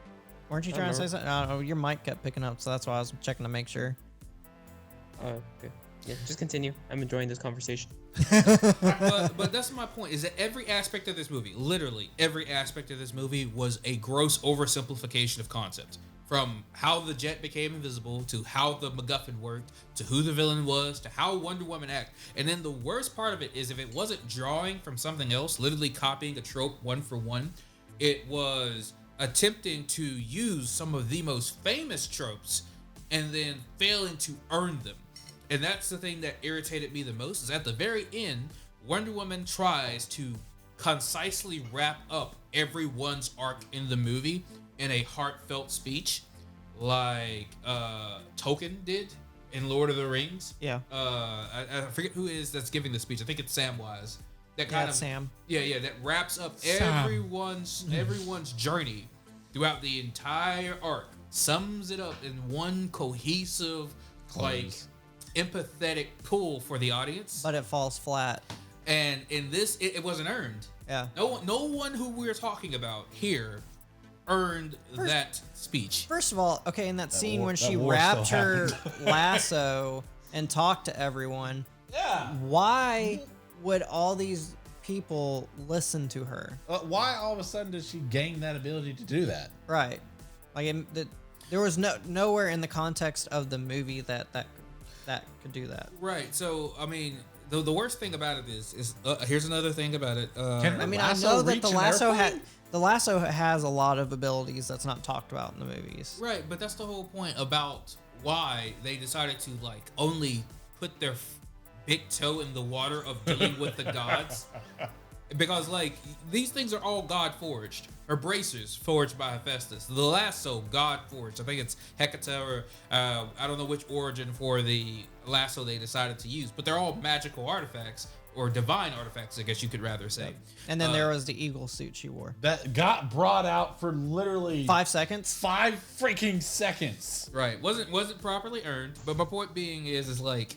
A: Weren't you trying to say something? Your mic kept picking up, so that's why I was checking to make sure.
B: Oh, okay. Yeah, just continue. I'm enjoying this conversation.
C: but that's my point, is that every aspect of this movie, literally every aspect of this movie, was a gross oversimplification of concept. From how the jet became invisible, to how the MacGuffin worked, to who the villain was, to how Wonder Woman acted. And then the worst part of it is, if it wasn't drawing from something else, literally copying a trope one for one, it was attempting to use some of the most famous tropes and then failing to earn them. And that's the thing that irritated me the most, is at the very end, Wonder Woman tries to concisely wrap up everyone's arc in the movie in a heartfelt speech, like Tolkien did in Lord of the Rings.
A: Yeah.
C: I forget who is that's giving the speech. I think it's Samwise. That kind of
A: Sam.
C: Yeah, that wraps up everyone's journey throughout the entire arc, sums it up in one cohesive, like, empathetic pull for the audience.
A: But it falls flat.
C: And in this, it wasn't earned.
A: Yeah.
C: No one who we're talking about here earned that speech.
A: First of all, okay, in that scene when she
D: war
A: wrapped
D: still
A: her
D: happened.
A: lasso and talked to everyone, why would all these people listen to her?
D: Why all of a sudden did she gain that ability to do that?
A: Right. Like, there was nowhere in the context of the movie that could do that.
C: Right. So, I mean, the worst thing about it is here's another thing about it.
A: I mean, I
D: lasso
A: know that
D: reach
A: the
D: an
A: lasso
D: airplane?
A: the lasso has a lot of abilities that's not talked about in the movies.
C: Right, but that's the whole point about why they decided to, like, only put their big toe in the water of dealing with the gods. Because, like, these things are all God forged. Her bracers forged by Hephaestus. The lasso, God forged. I think it's Hecate, or I don't know which origin for the lasso they decided to use, but they're all magical artifacts, or divine artifacts, I guess you could rather say.
A: And then there was the eagle suit she wore.
D: That got brought out for literally
A: 5 seconds.
D: 5 freaking seconds.
C: Right, wasn't properly earned. But my point being is like,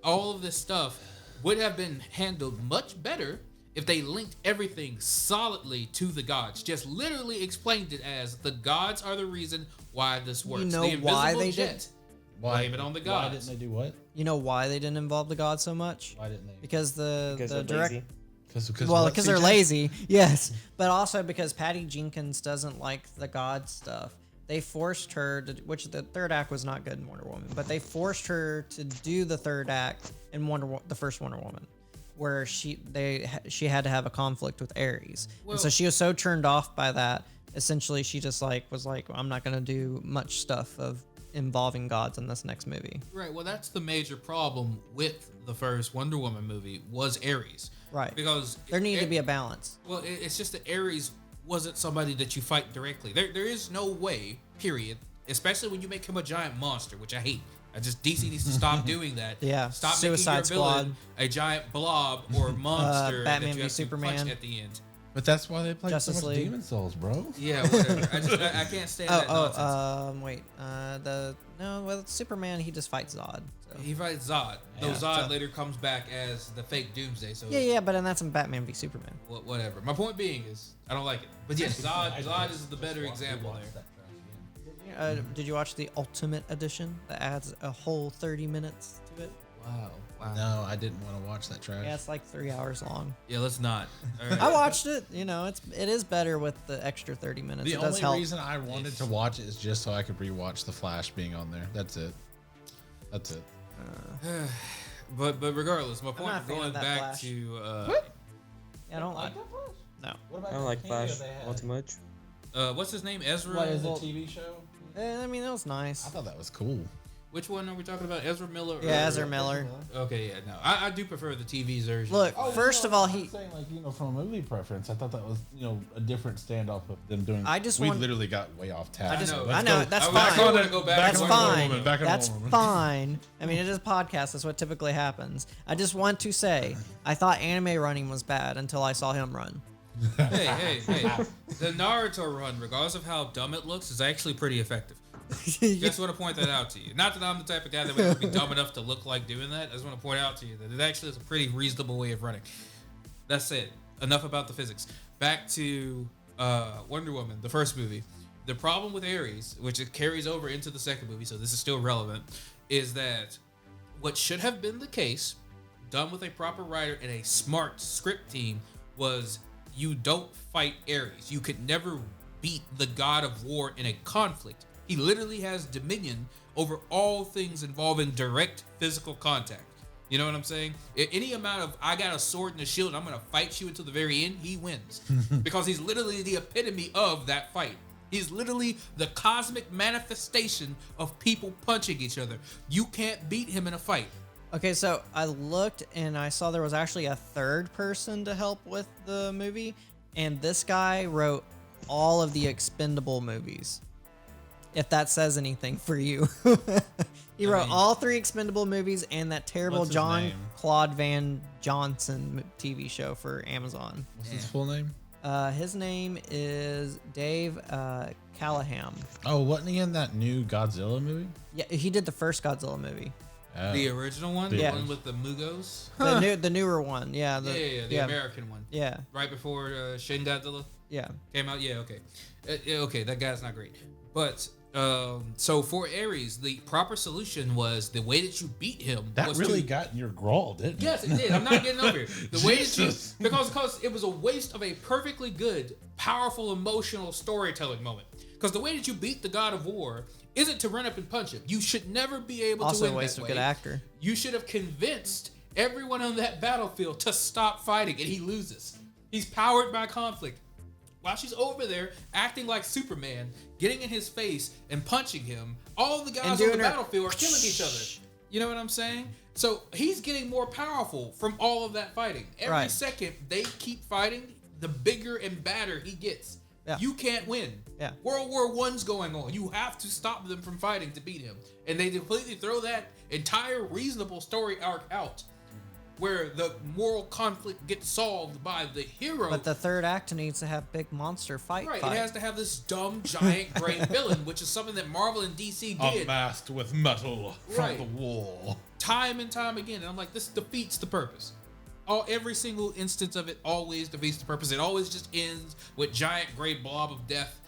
C: all of this stuff would have been handled much better if they linked everything solidly to the gods. Just literally explained it as the gods are the reason why this works.
A: You know
C: the
A: why
C: invisible
A: they
C: jet,
A: did?
C: blame it on the gods.
D: Why didn't they do what?
A: You know why they didn't involve the gods so much?
D: Why didn't they?
A: Because the
B: Because they're
A: direct
B: lazy.
A: because they're lazy, yes, but also because Patty Jenkins doesn't like the god stuff. They forced her to, which the third act was not good in Wonder Woman, but they forced her to do the third act in the first Wonder Woman, where she had to have a conflict with Ares, and so she was so turned off by that. Essentially, she just was like, I'm not gonna do much stuff of involving gods in this next movie.
C: Right. Well, that's the major problem with the first Wonder Woman movie, was Ares.
A: Right.
C: Because
A: There needed to be a balance.
C: Well, it's just that Ares wasn't somebody that you fight directly. There is no way, period, especially when you make him a giant monster, which I hate. DC needs to stop doing that.
A: Yeah,
C: Stop
A: Suicide
C: making your villain
A: Squad.
C: a giant blob or monster
A: Batman
C: that you
A: v
C: have to
A: Superman.
C: punch at the end.
D: But that's why they played
A: Justice
D: so much
A: League.
D: Demon Souls, bro.
C: Yeah, whatever. I can't stand that nonsense.
A: Wait. With Superman, he just fights Zod. So.
C: He fights Zod. Though
A: Yeah,
C: Zod
A: so-
C: later comes back as the fake Doomsday. So
A: Yeah, but then that's in Batman v Superman.
C: whatever. My point being is, I don't like it. But yes, Zod is the better example there.
A: Did you watch the Ultimate Edition that adds a whole 30 minutes to it?
C: Wow.
D: No, I didn't want to watch that trash.
A: Yeah, it's like 3 hours long.
C: Yeah, let's not. All right.
A: I watched it. You know, it is better with the extra 30 minutes.
D: The
A: It does
D: only
A: help.
D: reason I wanted to watch it is just so I could rewatch The Flash being on there. That's it.
C: But regardless, my
A: not a
C: point
A: fan
C: going
A: of that
C: back
A: Flash.
C: to
A: Yeah, I don't like. No.
B: I don't like Flash all too much.
C: what's his name? Ezra.
D: What is a TV show?
A: I mean, that was nice.
D: I thought that was cool.
C: Which one are we talking about? Ezra Miller?
A: Yeah, Ezra Miller.
C: Okay, yeah, no, I do prefer the TV version.
A: Look, first of all,
D: I'm saying, like, from a movie preference, I thought that was, a different standoff of them doing.
A: I just
D: we
A: want-
D: literally got way off task.
A: I know, that's fine.
C: I want to go back.
A: That's
C: to Wonder
A: fine.
C: Woman.
A: That's fine. I mean, it is a podcast. That's what typically happens. I just want to say, I thought anime running was bad until I saw him run.
C: Hey. The Naruto run, regardless of how dumb it looks, is actually pretty effective. Just want to point that out to you. Not that I'm the type of guy that would be dumb enough to look like doing that. I just want to point out to you that it actually is a pretty reasonable way of running. That's it. Enough about the physics. Back to Wonder Woman, the first movie. The problem with Ares, which it carries over into the second movie, so this is still relevant, is that what should have been the case, done with a proper writer and a smart script team, was you don't fight Ares. You could never beat the god of war in a conflict. He literally has dominion over all things involving direct physical contact. You know what I'm saying? Any amount of, I got a sword and a shield and I'm going to fight you until the very end, he wins. Because he's literally the epitome of that fight. He's literally the cosmic manifestation of people punching each other. You can't beat him in a fight.
A: Okay, so I looked and I saw there was actually a third person to help with the movie, and this guy wrote all of the Expendable movies. If that says anything for you. He wrote all 3 Expendable movies and that terrible
D: What's his
A: John
D: name?
A: Claude Van Johnson TV show for Amazon.
D: What's his full name?
A: His name is Dave Callahan.
D: Oh, wasn't he in that new Godzilla movie?
A: Yeah, he did the first Godzilla movie.
D: Oh.
C: The original one?
D: Yeah.
C: The one with the Mugos?
A: The newer one. Yeah.
C: The American one.
A: Yeah.
C: Right before Shin Godzilla
A: Yeah.
C: came out? Yeah, okay. Okay, that guy's not great. But, so for Ares, the proper solution was the way that you beat him
D: That
C: was
D: really
C: to...
D: got in your growl, didn't it?
C: Yes, it did. I'm not getting over it. The way that you...
D: Jesus.
C: Because it was a waste of a perfectly good, powerful, emotional storytelling moment. Because the way that you beat the god of war isn't to run up and punch him. You should never be able to
A: Also
C: win
A: a waste
C: that
A: of
C: way.
A: good actor.
C: You should have convinced everyone on that battlefield to stop fighting, and he loses. He's powered by conflict. While she's over there acting like Superman, getting in his face and punching him, all the guys on the battlefield are killing each other. You know what I'm saying? So he's getting more powerful from all of that fighting. Every second they keep fighting, the bigger and badder he gets.
A: Yeah.
C: You can't win.
A: Yeah.
C: World War I's going on. You have to stop them from fighting to beat him. And they completely throw that entire reasonable story arc out, where the moral conflict gets solved by the hero.
A: But the third act needs to have big monster fight.
C: Right, it has to have this dumb, giant, great villain, which is something that Marvel and DC did
D: Unmasked with metal from
C: Right.
D: the wall.
C: time and time again. And I'm like, this defeats the purpose. Every single instance of it always defeats the purpose. It always just ends with giant, great blob of death.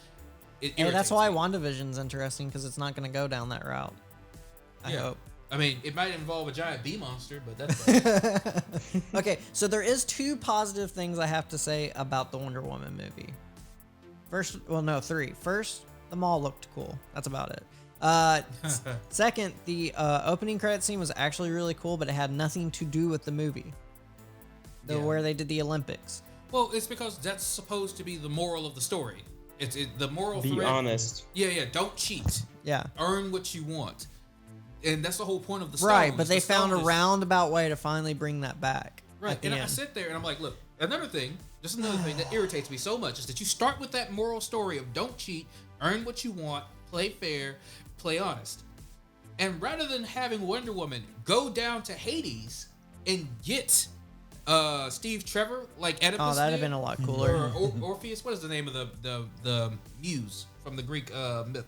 C: It
A: And that's
C: irritates
A: why
C: me.
A: WandaVision's interesting, because it's not going to go down that route. I hope.
C: I mean, it might involve a giant bee monster, but that's fine.
A: Okay, so there is 2 positive things I have to say about the Wonder Woman movie. First, well, no, 3. First, the mall looked cool. That's about it. Second, the opening credit scene was actually really cool, but it had nothing to do with the movie. Where they did the Olympics.
C: Well, it's because that's supposed to be the moral of the story. It's the moral
B: Be
C: thread.
B: honest.
C: Yeah, don't cheat.
A: Yeah.
C: Earn what you want. And that's the whole point of the stone.
A: Right, but they
C: The stone
A: found a
C: is-
A: roundabout way to finally bring that back.
C: Right,
A: at the
C: and I
A: end.
C: sit there and I'm like, look, another thing that irritates me so much is that you start with that moral story of don't cheat, earn what you want, play fair, play honest. And rather than having Wonder Woman go down to Hades and get Steve Trevor like Oedipus
A: Oh, that'd have
C: did,
A: been a lot cooler.
C: or Orpheus, what is the name of the muse from the Greek myth?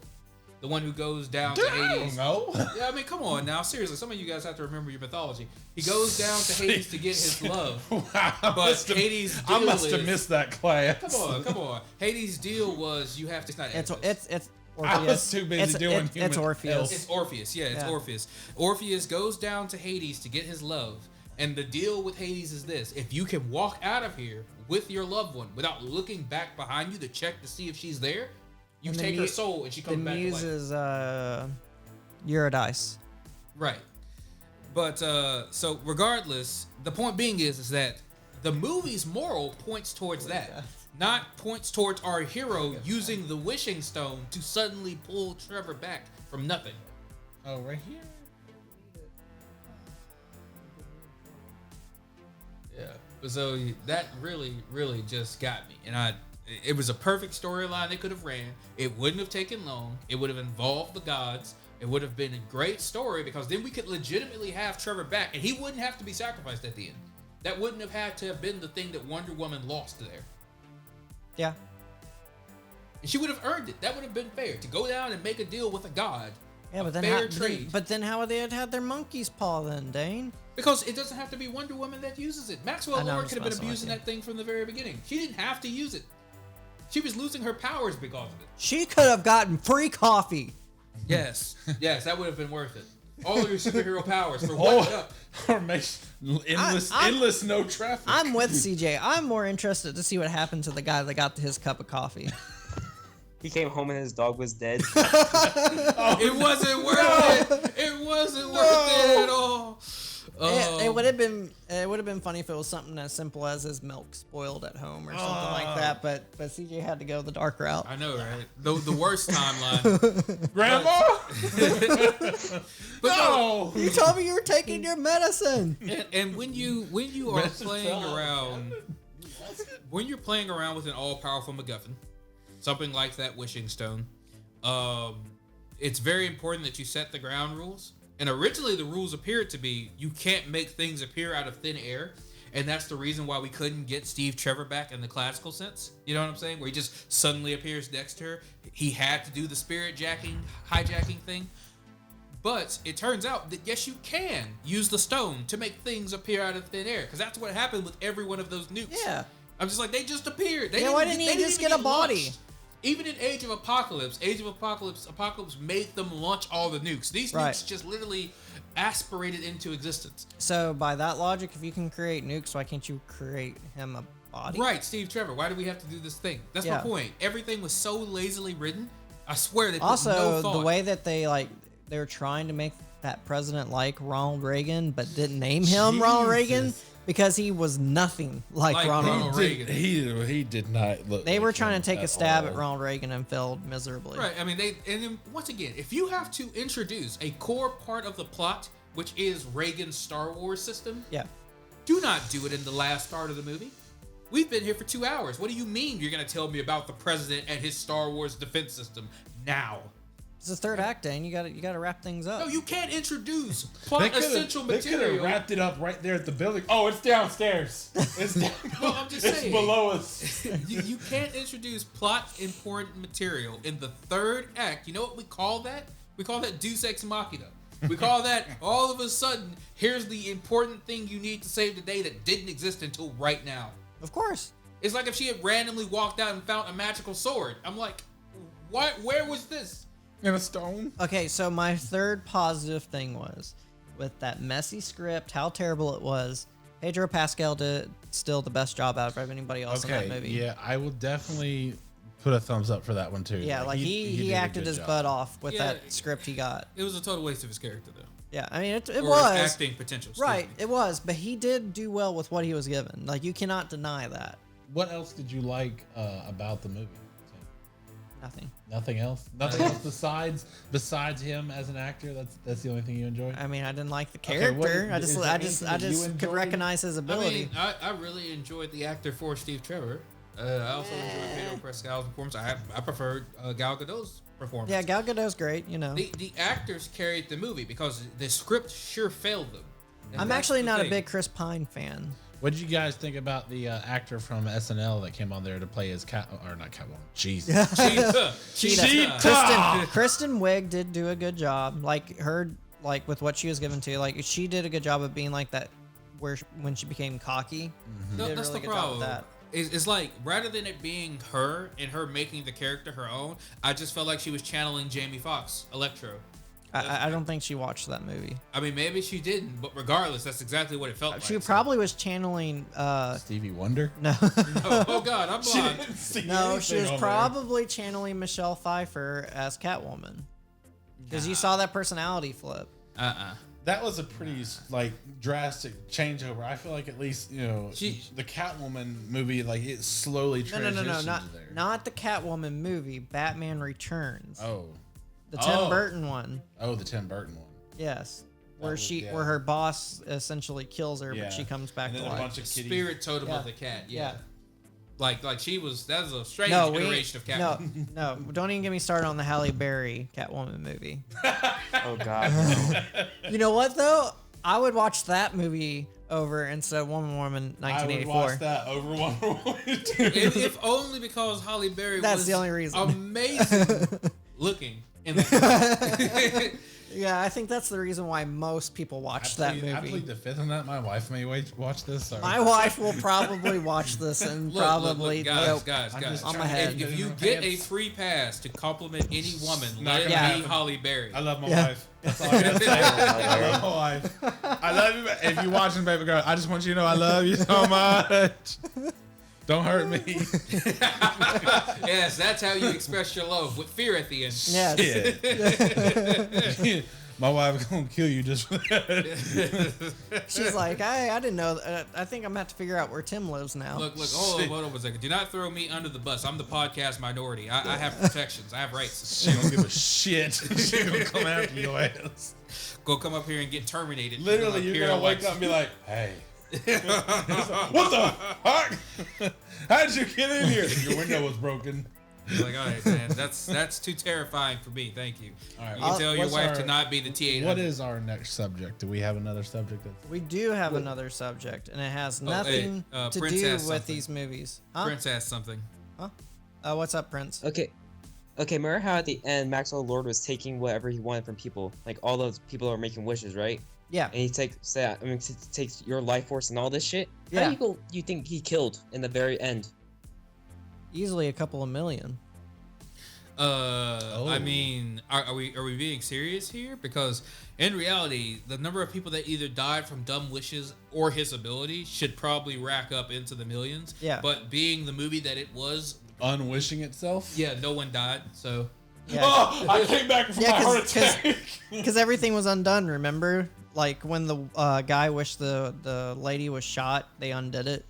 C: The one who goes down to Hades.
D: No.
C: Yeah, I mean, come on now. Seriously, some of you guys have to remember your mythology. He goes down to Hades to get his love. But Hades' deal
D: I must have
C: is-
D: missed that class.
C: Come on. Hades' deal was you have to...
A: It's
C: Orpheus.
A: Orpheus.
D: I was too busy doing
A: it's
D: human
A: Orpheus.
D: elf.
C: It's Orpheus. Yeah, it's
A: Yeah.
C: Orpheus. Orpheus goes down to Hades to get his love. And the deal with Hades is this. If you can walk out of here with your loved one without looking back behind you to check to see if she's there, you
A: And the
C: take her
A: mu-
C: soul and she
A: The
C: comes back to
A: muse
C: life.
A: is Eurydice.
C: Right. But so regardless, the point being is that the movie's moral points towards that. Not points towards our hero using the wishing stone to suddenly pull Trevor back from nothing.
D: Oh, right here.
C: Yeah. So that really, really just got me. And it was a perfect storyline they could have ran. It wouldn't have taken long. It would have involved the gods. It would have been a great story because then we could legitimately have Trevor back and he wouldn't have to be sacrificed at the end. That wouldn't have had to have been the thing that Wonder Woman lost there.
A: Yeah.
C: And she would have earned it. That would have been fair. To go down and make a deal with a god.
A: Yeah, but then,
C: fair
A: how,
C: trade.
A: but then how would they have had their monkey's paw then, Dane?
C: Because it doesn't have to be Wonder Woman that uses it. Maxwell
A: I know, I'm
C: Lord
A: just
C: could have been
A: messing with
C: abusing
A: you.
C: that thing from the very beginning. She didn't have to use it. She was losing her powers because of it.
A: She could have gotten free coffee.
C: Yes, that would have been worth it. all of your superhero powers for one cup.
D: Or makes endless no traffic.
A: I'm with CJ. I'm more interested to see what happened to the guy that got his cup of coffee.
B: He came home and his dog was dead.
C: It wasn't worth it. It wasn't worth it at all.
A: It would have been funny if it was something as simple as his milk spoiled at home or something like that. But CJ had to go the dark route.
C: I know, right? The worst timeline.
D: Grandma.
C: But
D: No.
A: You told me you were taking your medicine.
C: and when you are
D: Medicine
C: playing
D: fell.
C: around, when you're playing around with an all-powerful MacGuffin, something like that wishing stone, it's very important that you set the ground rules. And originally the rules appeared to be you can't make things appear out of thin air. And that's the reason why we couldn't get Steve Trevor back in the classical sense. You know what I'm saying? Where he just suddenly appears next to her. He had to do the spirit hijacking thing. But it turns out that yes, you can use the stone to make things appear out of thin air. Because that's what happened with every one of those nukes.
A: Yeah.
C: I'm just like, they just appeared.
A: Why didn't he just get a body?
C: Launched. Even in Age of Apocalypse, Apocalypse made them launch all the nukes. These nukes just literally aspirated into existence.
A: So by that logic, if you can create nukes, why can't you create him a body?
C: Right, Steve Trevor. Why do we have to do this thing? That's my point. Everything was so lazily written. I swear they put
A: Also,
C: no thought.
A: the way that they were trying to make that president like Ronald Reagan, but didn't name him Ronald Reagan because he was nothing like Ronald
C: Reagan.
D: He did not look.
A: They
D: like
A: were trying
D: him
A: to take a
D: at
A: stab
D: all.
A: at Ronald Reagan and failed miserably.
C: Right. I mean, and then once again, if you have to introduce a core part of the plot, which is Reagan's Star Wars system, do not do it in the last part of the movie. We've been here for 2 hours. What do you mean you're going to tell me about the president and his Star Wars defense system now?
A: It's the third act, Dane. You got to wrap things up.
C: No, you can't introduce plot essential
D: They could have
C: material.
D: wrapped it up right there at the building. Oh, it's downstairs. It's down.
C: No, I'm just
D: it's
C: saying.
D: below us.
C: You can't introduce plot important material in the third act. You know what we call that? We call that Deus Ex Machina. We call that all of a sudden, here's the important thing you need to save the day that didn't exist until right now.
A: Of course.
C: It's like if she had randomly walked out and found a magical sword. I'm like, what? Where was this?
D: In a stone.
A: Okay, so my third positive thing was with that messy script, how terrible it was. Pedro Pascal did still the best job out of anybody else in that movie.
D: Yeah, I will definitely put a thumbs up for that one too.
A: Yeah, like he
D: did a
A: acted
D: good
A: his
D: job.
A: butt off with
C: Yeah.
A: that script he got.
C: It was a total waste of his character, though.
A: Yeah, I mean it
C: Or
A: was
C: his acting potential. excuse
A: right.
C: me.
A: It was, but he did do well with what he was given. Like you cannot deny that.
D: What else did you like about the movie?
A: Nothing.
D: Nothing else. Nothing else besides him as an actor. That's the only thing you enjoyed.
A: I mean, I didn't like the
D: Okay, what
A: character.
D: is there
A: I
D: anything
A: just
D: that you
A: could
D: enjoyed?
A: recognize his
C: I
A: ability.
C: mean, I really enjoyed the actor for Steve Trevor. I also enjoyed Pedro Pascal's performance. I preferred Gal Gadot's performance.
A: Yeah, Gal Gadot's great. You know,
C: The actors carried the movie because the script sure failed them. And
A: I'm
C: that's
A: actually
C: the
A: not a
C: thing.
A: big Chris Pine fan.
D: What did you guys think about the actor from SNL that came on there to play his not Catwoman? Jeez.
A: Kristen Wiig did do a good job. Like with what she was given to, like she did a good job of being like that. When she became cocky, she
C: No,
A: did a
C: that's
A: really
C: the
A: good job
C: problem.
A: with that.
C: It's like rather than it being her and her making the character her own, I just felt like she was channeling Jamie Foxx, Electro.
A: I don't think she watched that movie.
C: I mean, maybe she didn't, but regardless, that's exactly what it felt like.
A: She
C: So-
A: probably was channeling.
D: Stevie Wonder.
A: No,
C: Oh God, I'm blind.
A: no, she was probably channeling Michelle Pfeiffer as Catwoman. Because you saw that personality flip.
D: That was a pretty drastic changeover. I feel like at least the Catwoman movie it slowly transitioned
A: No,
D: there.
A: not the Catwoman movie. Batman Returns.
D: Oh,
A: The Tim Burton one.
D: Oh, the Tim Burton one.
A: Yes. Where
D: was- yeah.
A: where her boss essentially kills her,
D: Yeah.
A: but she comes back
D: And
A: to
D: then a
A: life.
D: bunch of kitties.
C: Spirit totem
A: Yeah.
C: of the cat.
A: Yeah.
C: Yeah. Like she was. That was a strange
A: No,
C: iteration of Catwoman.
A: no, don't even get me started on the Halle Berry Catwoman movie.
B: Oh God. No.
A: You know what though? I would watch that movie over instead of Wonder Woman
D: I would
A: 1984.
D: watch that over Wonder Woman.
C: if only because Halle Berry
A: That's
C: was
A: the only reason.
C: amazing looking in that.
A: Yeah, I think that's the reason why most people watch that
D: I
A: movie.
D: plead the fifth on that. My wife may watch this. Sorry.
A: My wife will probably watch this and probably
C: guys,
A: nope.
C: guys.
A: On my head.
C: If you get a free pass to compliment any woman, let it
A: gonna
C: be
D: happen.
C: Halle Berry.
D: I love my
A: Yeah.
D: wife. That's all I gotta say. I love my wife. I love you. If you're watching, baby girl, I just want you to know I love you so much. Don't hurt me.
C: Yes, that's how you express your love, with fear at the end.
A: Yes.
D: Shit. My wife gonna kill you just for that.
A: She's like, I didn't know. I think I'm gonna have to figure out where Tim lives now.
C: Look, hold on a second. Do not throw me under the bus. I'm the podcast minority. I have protections. I have rights.
D: She don't give a shit. She gonna come after your ass.
C: Go come up here and get terminated.
D: Literally, you're gonna wake up and be like, hey. What the fuck? How did you get in here? Your window was broken.
C: You're like, all right, man, that's too terrifying for me. Thank you.
D: All right,
C: You can tell your wife to not be the T800.
D: What is our next subject? Do we have another subject?
A: We do have another subject, and it has nothing to
C: Prince
A: do
C: asked
A: with
C: something.
A: these movies. Huh?
C: Prince asked something.
A: What's up, Prince?
B: Okay, remember how at the end Maxwell Lord was taking whatever he wanted from people, like all those people that were making wishes, right?
A: Yeah.
B: And he takes your life force and all this shit.
A: Yeah.
B: How you think he killed in the very end?
A: Easily a couple of million.
C: I mean, are we being serious here? Because in reality, the number of people that either died from dumb wishes or his ability should probably rack up into the millions.
A: Yeah.
C: But being the movie that it was,
D: Unwishing itself?
C: yeah, no one died. So
A: Yeah.
D: Oh, I came back from my heart attack.
A: Because everything was undone, remember? Like when the guy wished the lady was shot, they undid it.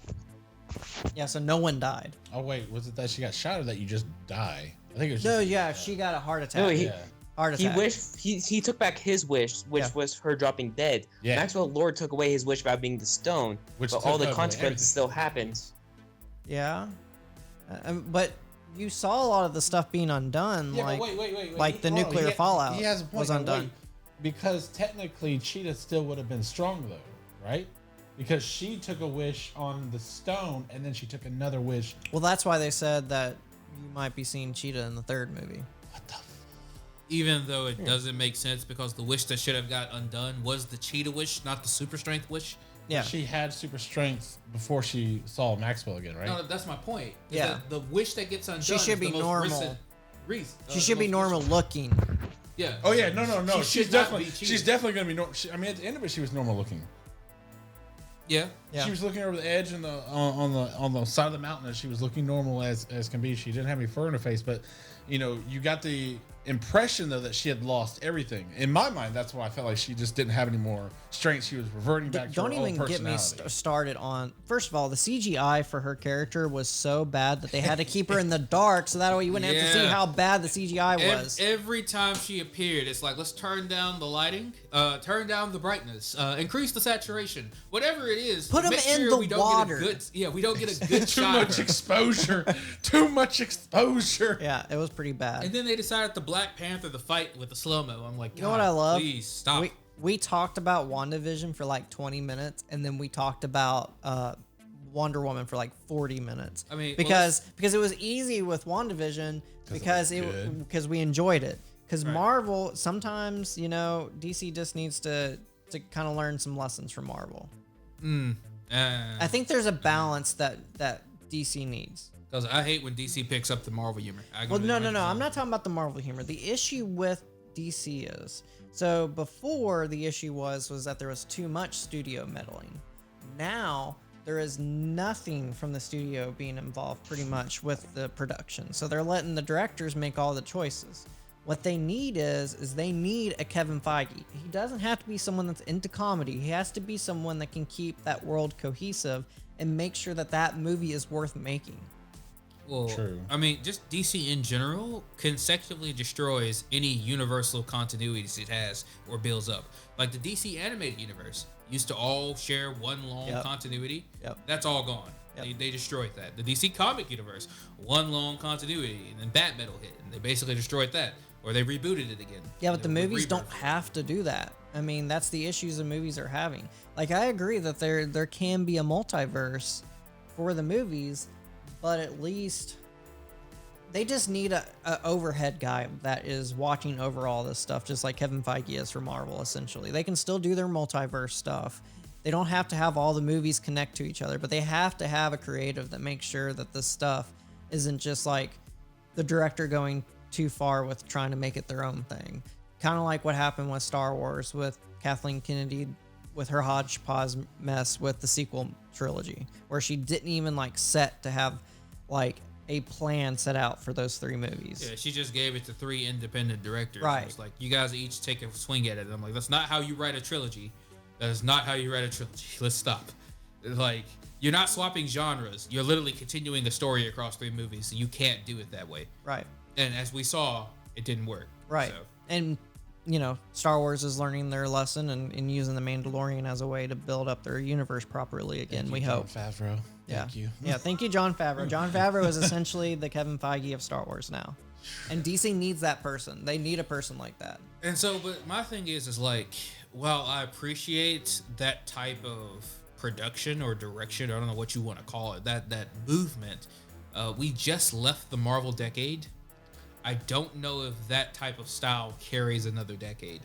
A: Yeah, so no one died.
D: Oh, wait. Was it that she got shot or that you just die? I think it was
A: No,
D: just,
A: yeah, she got a heart attack.
B: No,
D: yeah.
A: Heart
B: He
A: attack.
B: wished he took back his wish, which
A: Yeah.
B: was her dropping dead.
D: Yeah.
B: Maxwell Lord took away his wish about being the stone,
D: Which
B: but
D: took
B: all the
D: over
B: consequences
D: everything.
B: still happened.
A: Yeah. But you saw a lot of the stuff being undone,
D: Yeah,
A: like
D: but wait.
A: like the
D: Hold on.
A: nuclear fallout
D: He has a point.
A: was
D: Now,
A: undone.
D: wait. Because technically, Cheetah still would have been strong, though, right? Because she took a wish on the stone, and then she took another wish.
A: Well, that's why they said that you might be seeing Cheetah in the third movie.
D: What the?
C: even though it doesn't make sense because the wish that should have got undone was the cheetah wish, not the super strength wish.
A: Yeah.
D: She had super strength before she saw Maxwell again, right?
C: No, that's my point. is
A: Yeah.
C: that the wish that gets undone.
A: She should
C: is
A: be
C: the most
A: normal. She should be normal looking.
C: Yeah.
D: Oh yeah, no.
C: She
D: She's
C: should not
D: definitely
C: be cheating.
D: she's definitely gonna be normal. I mean, at the end of it, she was normal looking.
C: Yeah.
A: Yeah.
D: She was looking over the edge and on the side of the mountain, and she was looking normal as can be. She didn't have any fur in her face, but you got the impression though that she had lost everything. In my mind, that's why I felt like she just didn't have any more strength. She was reverting back to her
A: Don't
D: old
A: even get me
D: personality.
A: started on. First of all, the CGI for her character was so bad that they had to keep her in the dark, so that way you wouldn't have to see
C: Yeah.
A: how bad the CGI was.
C: Every time she appeared, it's like, let's turn down the lighting, turn down the brightness, increase the saturation, whatever it is.
A: Put 'em
C: make
A: in
C: sure
A: the
C: we don't
A: water.
C: Get a good, we don't get a good
D: Too
C: shot.
D: much exposure. Too much exposure.
A: Yeah, it was pretty bad.
C: And then they decided the Black Panther, the fight with the slow mo. I'm like,
A: You know what I love?
C: Please stop.
A: We talked about WandaVision for like 20 minutes, and then we talked about Wonder Woman for like 40 minutes.
C: I mean,
A: because it was easy with WandaVision because we enjoyed it. Because
C: Right.
A: Marvel sometimes DC just needs to kind of learn some lessons from Marvel. I think there's a balance that DC needs.
C: Because I hate when DC picks up the Marvel humor.
A: Well, no. I'm not talking about the Marvel humor. The issue with DC is, so before the issue was that there was too much studio meddling. Now there is nothing from the studio being involved pretty much with the production. So they're letting the directors make all the choices. What they need is they need a Kevin Feige. He doesn't have to be someone that's into comedy. He has to be someone that can keep that world cohesive and make sure that movie is worth making.
C: Well,
D: True.
C: I mean, just DC in general consecutively destroys any universal continuities it has or builds up. Like the DC animated universe used to all share one long
A: Yep.
C: continuity.
A: Yep.
C: That's all gone.
A: Yep.
C: They destroyed that. The DC comic universe, one long continuity, and then Bat Metal hit, and they basically destroyed that. Or they rebooted it again.
A: Yeah, but the
C: With
A: movies don't
C: Rebirth.
A: have to do that. I mean, that's the issues the movies are having. Like, I agree that there can be a multiverse for the movies, but at least they just need a overhead guy that is watching over all this stuff, just like Kevin Feige is for Marvel, essentially. They can still do their multiverse stuff. They don't have to have all the movies connect to each other, but they have to have a creative that makes sure that this stuff isn't just like the director going too far with trying to make it their own thing. kind of like what happened with Star Wars with Kathleen Kennedy with her hodgepodge mess with the sequel trilogy, where she didn't even like set to have like a plan set out for those 3 movies.
C: Yeah, she just gave it to 3 independent directors.
A: Right.
C: It's like, you guys each take a swing at it. I'm like, that's not how you write a trilogy. That is not how you write a trilogy. Let's stop. Like, you're not swapping genres. You're literally continuing a story across 3 movies, so you can't do it that way.
A: Right.
C: And as we saw, it didn't work.
A: Right.
C: So.
A: And, you know, Star Wars is learning their lesson and using the Mandalorian as a way to build up their universe properly again,
D: Thank
A: we
D: you,
A: hope.
D: Jon Favreau.
A: Yeah.
D: Thank you.
A: Yeah, thank you, Jon Favreau. Jon Favreau is essentially the Kevin Feige of Star Wars now. And DC needs that person. They need a person like that.
C: And so, but my thing is like, while I appreciate that type of production or direction, I don't know what you want to call it, that movement, we just left the Marvel decade. I don't know if that type of style carries another decade.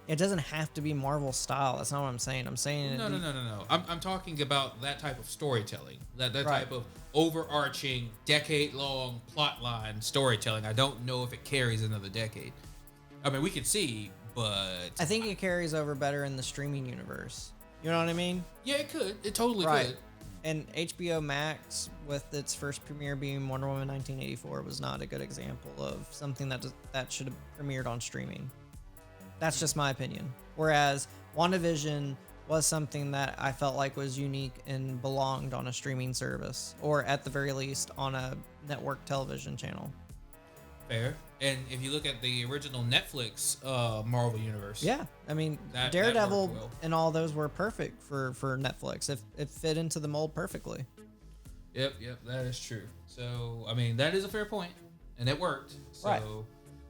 A: It doesn't have to be Marvel style. That's not what I'm saying. I'm saying
C: No. I'm talking about that type of storytelling, that
A: Right.
C: type of overarching decade-long plotline storytelling. I don't know if it carries another decade. I mean, we can see, but
A: I think it carries over better in the streaming universe. You know what I mean?
C: yeah, it could. It totally
A: Right.
C: could.
A: And HBO Max, with its first premiere being Wonder Woman 1984, was not a good example of something that should have premiered on streaming. That's just my opinion. Whereas WandaVision was something that I felt like was unique and belonged on a streaming service, or at the very least on a network television channel.
C: Fair. And if you look at the original Netflix Marvel universe,
A: Yeah, I mean,
C: That
A: Daredevil
C: worked well.
A: and all those were perfect for Netflix. It fit into the mold perfectly.
C: Yep, that is true. So, I mean, that is a fair point, and it worked. So,
A: Right.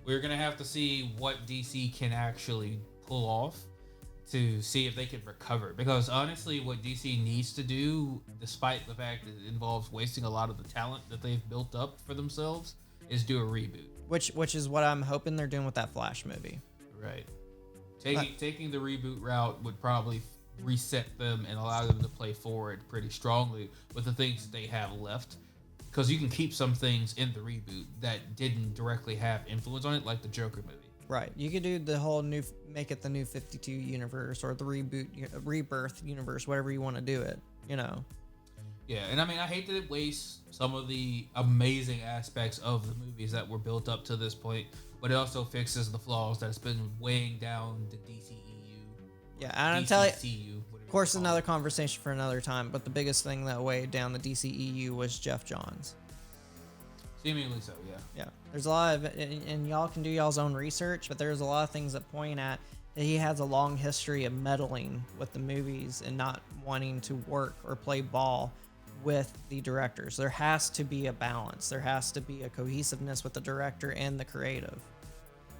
C: we're going to have to see what DC can actually pull off to see if they can recover. Because, honestly, what DC needs to do, despite the fact that it involves wasting a lot of the talent that they've built up for themselves, is do a reboot.
A: Which is what I'm hoping they're doing with that Flash movie.
C: Right. Taking the reboot route would probably reset them and allow them to play forward pretty strongly with the things that they have left. Because you can keep some things in the reboot that didn't directly have influence on it, like the Joker movie.
A: Right. You could do the whole make it the new 52 universe or the rebirth universe, whatever you want to do it, you know.
C: Yeah, and I mean, I hate that it wastes some of the amazing aspects of the movies that were built up to this point, but it also fixes the flaws that's been weighing down the DCEU.
A: Yeah, and I'll tell you,
C: DCEU,
A: of course, another conversation for another time, but the biggest thing that weighed down the DCEU was Jeff Johns.
C: Seemingly so, yeah.
A: Yeah, there's a lot of, and y'all can do y'all's own research, but there's a lot of things that point at that he has a long history of meddling with the movies and not wanting to work or play ball with the directors. There has to be a balance. There has to be a cohesiveness with the director and the creative.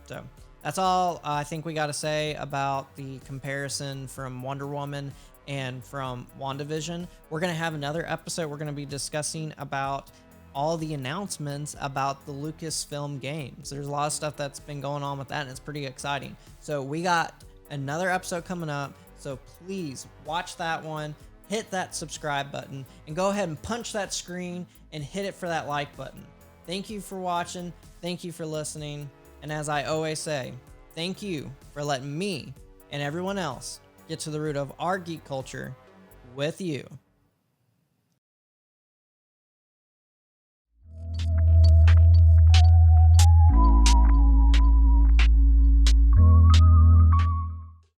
A: So that's all I think we got to say about the comparison from Wonder Woman and from WandaVision. We're going to have another episode. We're going to be discussing about all the announcements about the Lucasfilm games. There's a lot of stuff that's been going on with that, and it's pretty exciting. So we got another episode coming up. So please watch that one. Hit that subscribe button and go ahead and punch that screen and hit it for that like button. Thank you for watching. Thank you for listening. And as I always say, thank you for letting me and everyone else get to the root of our geek culture with you.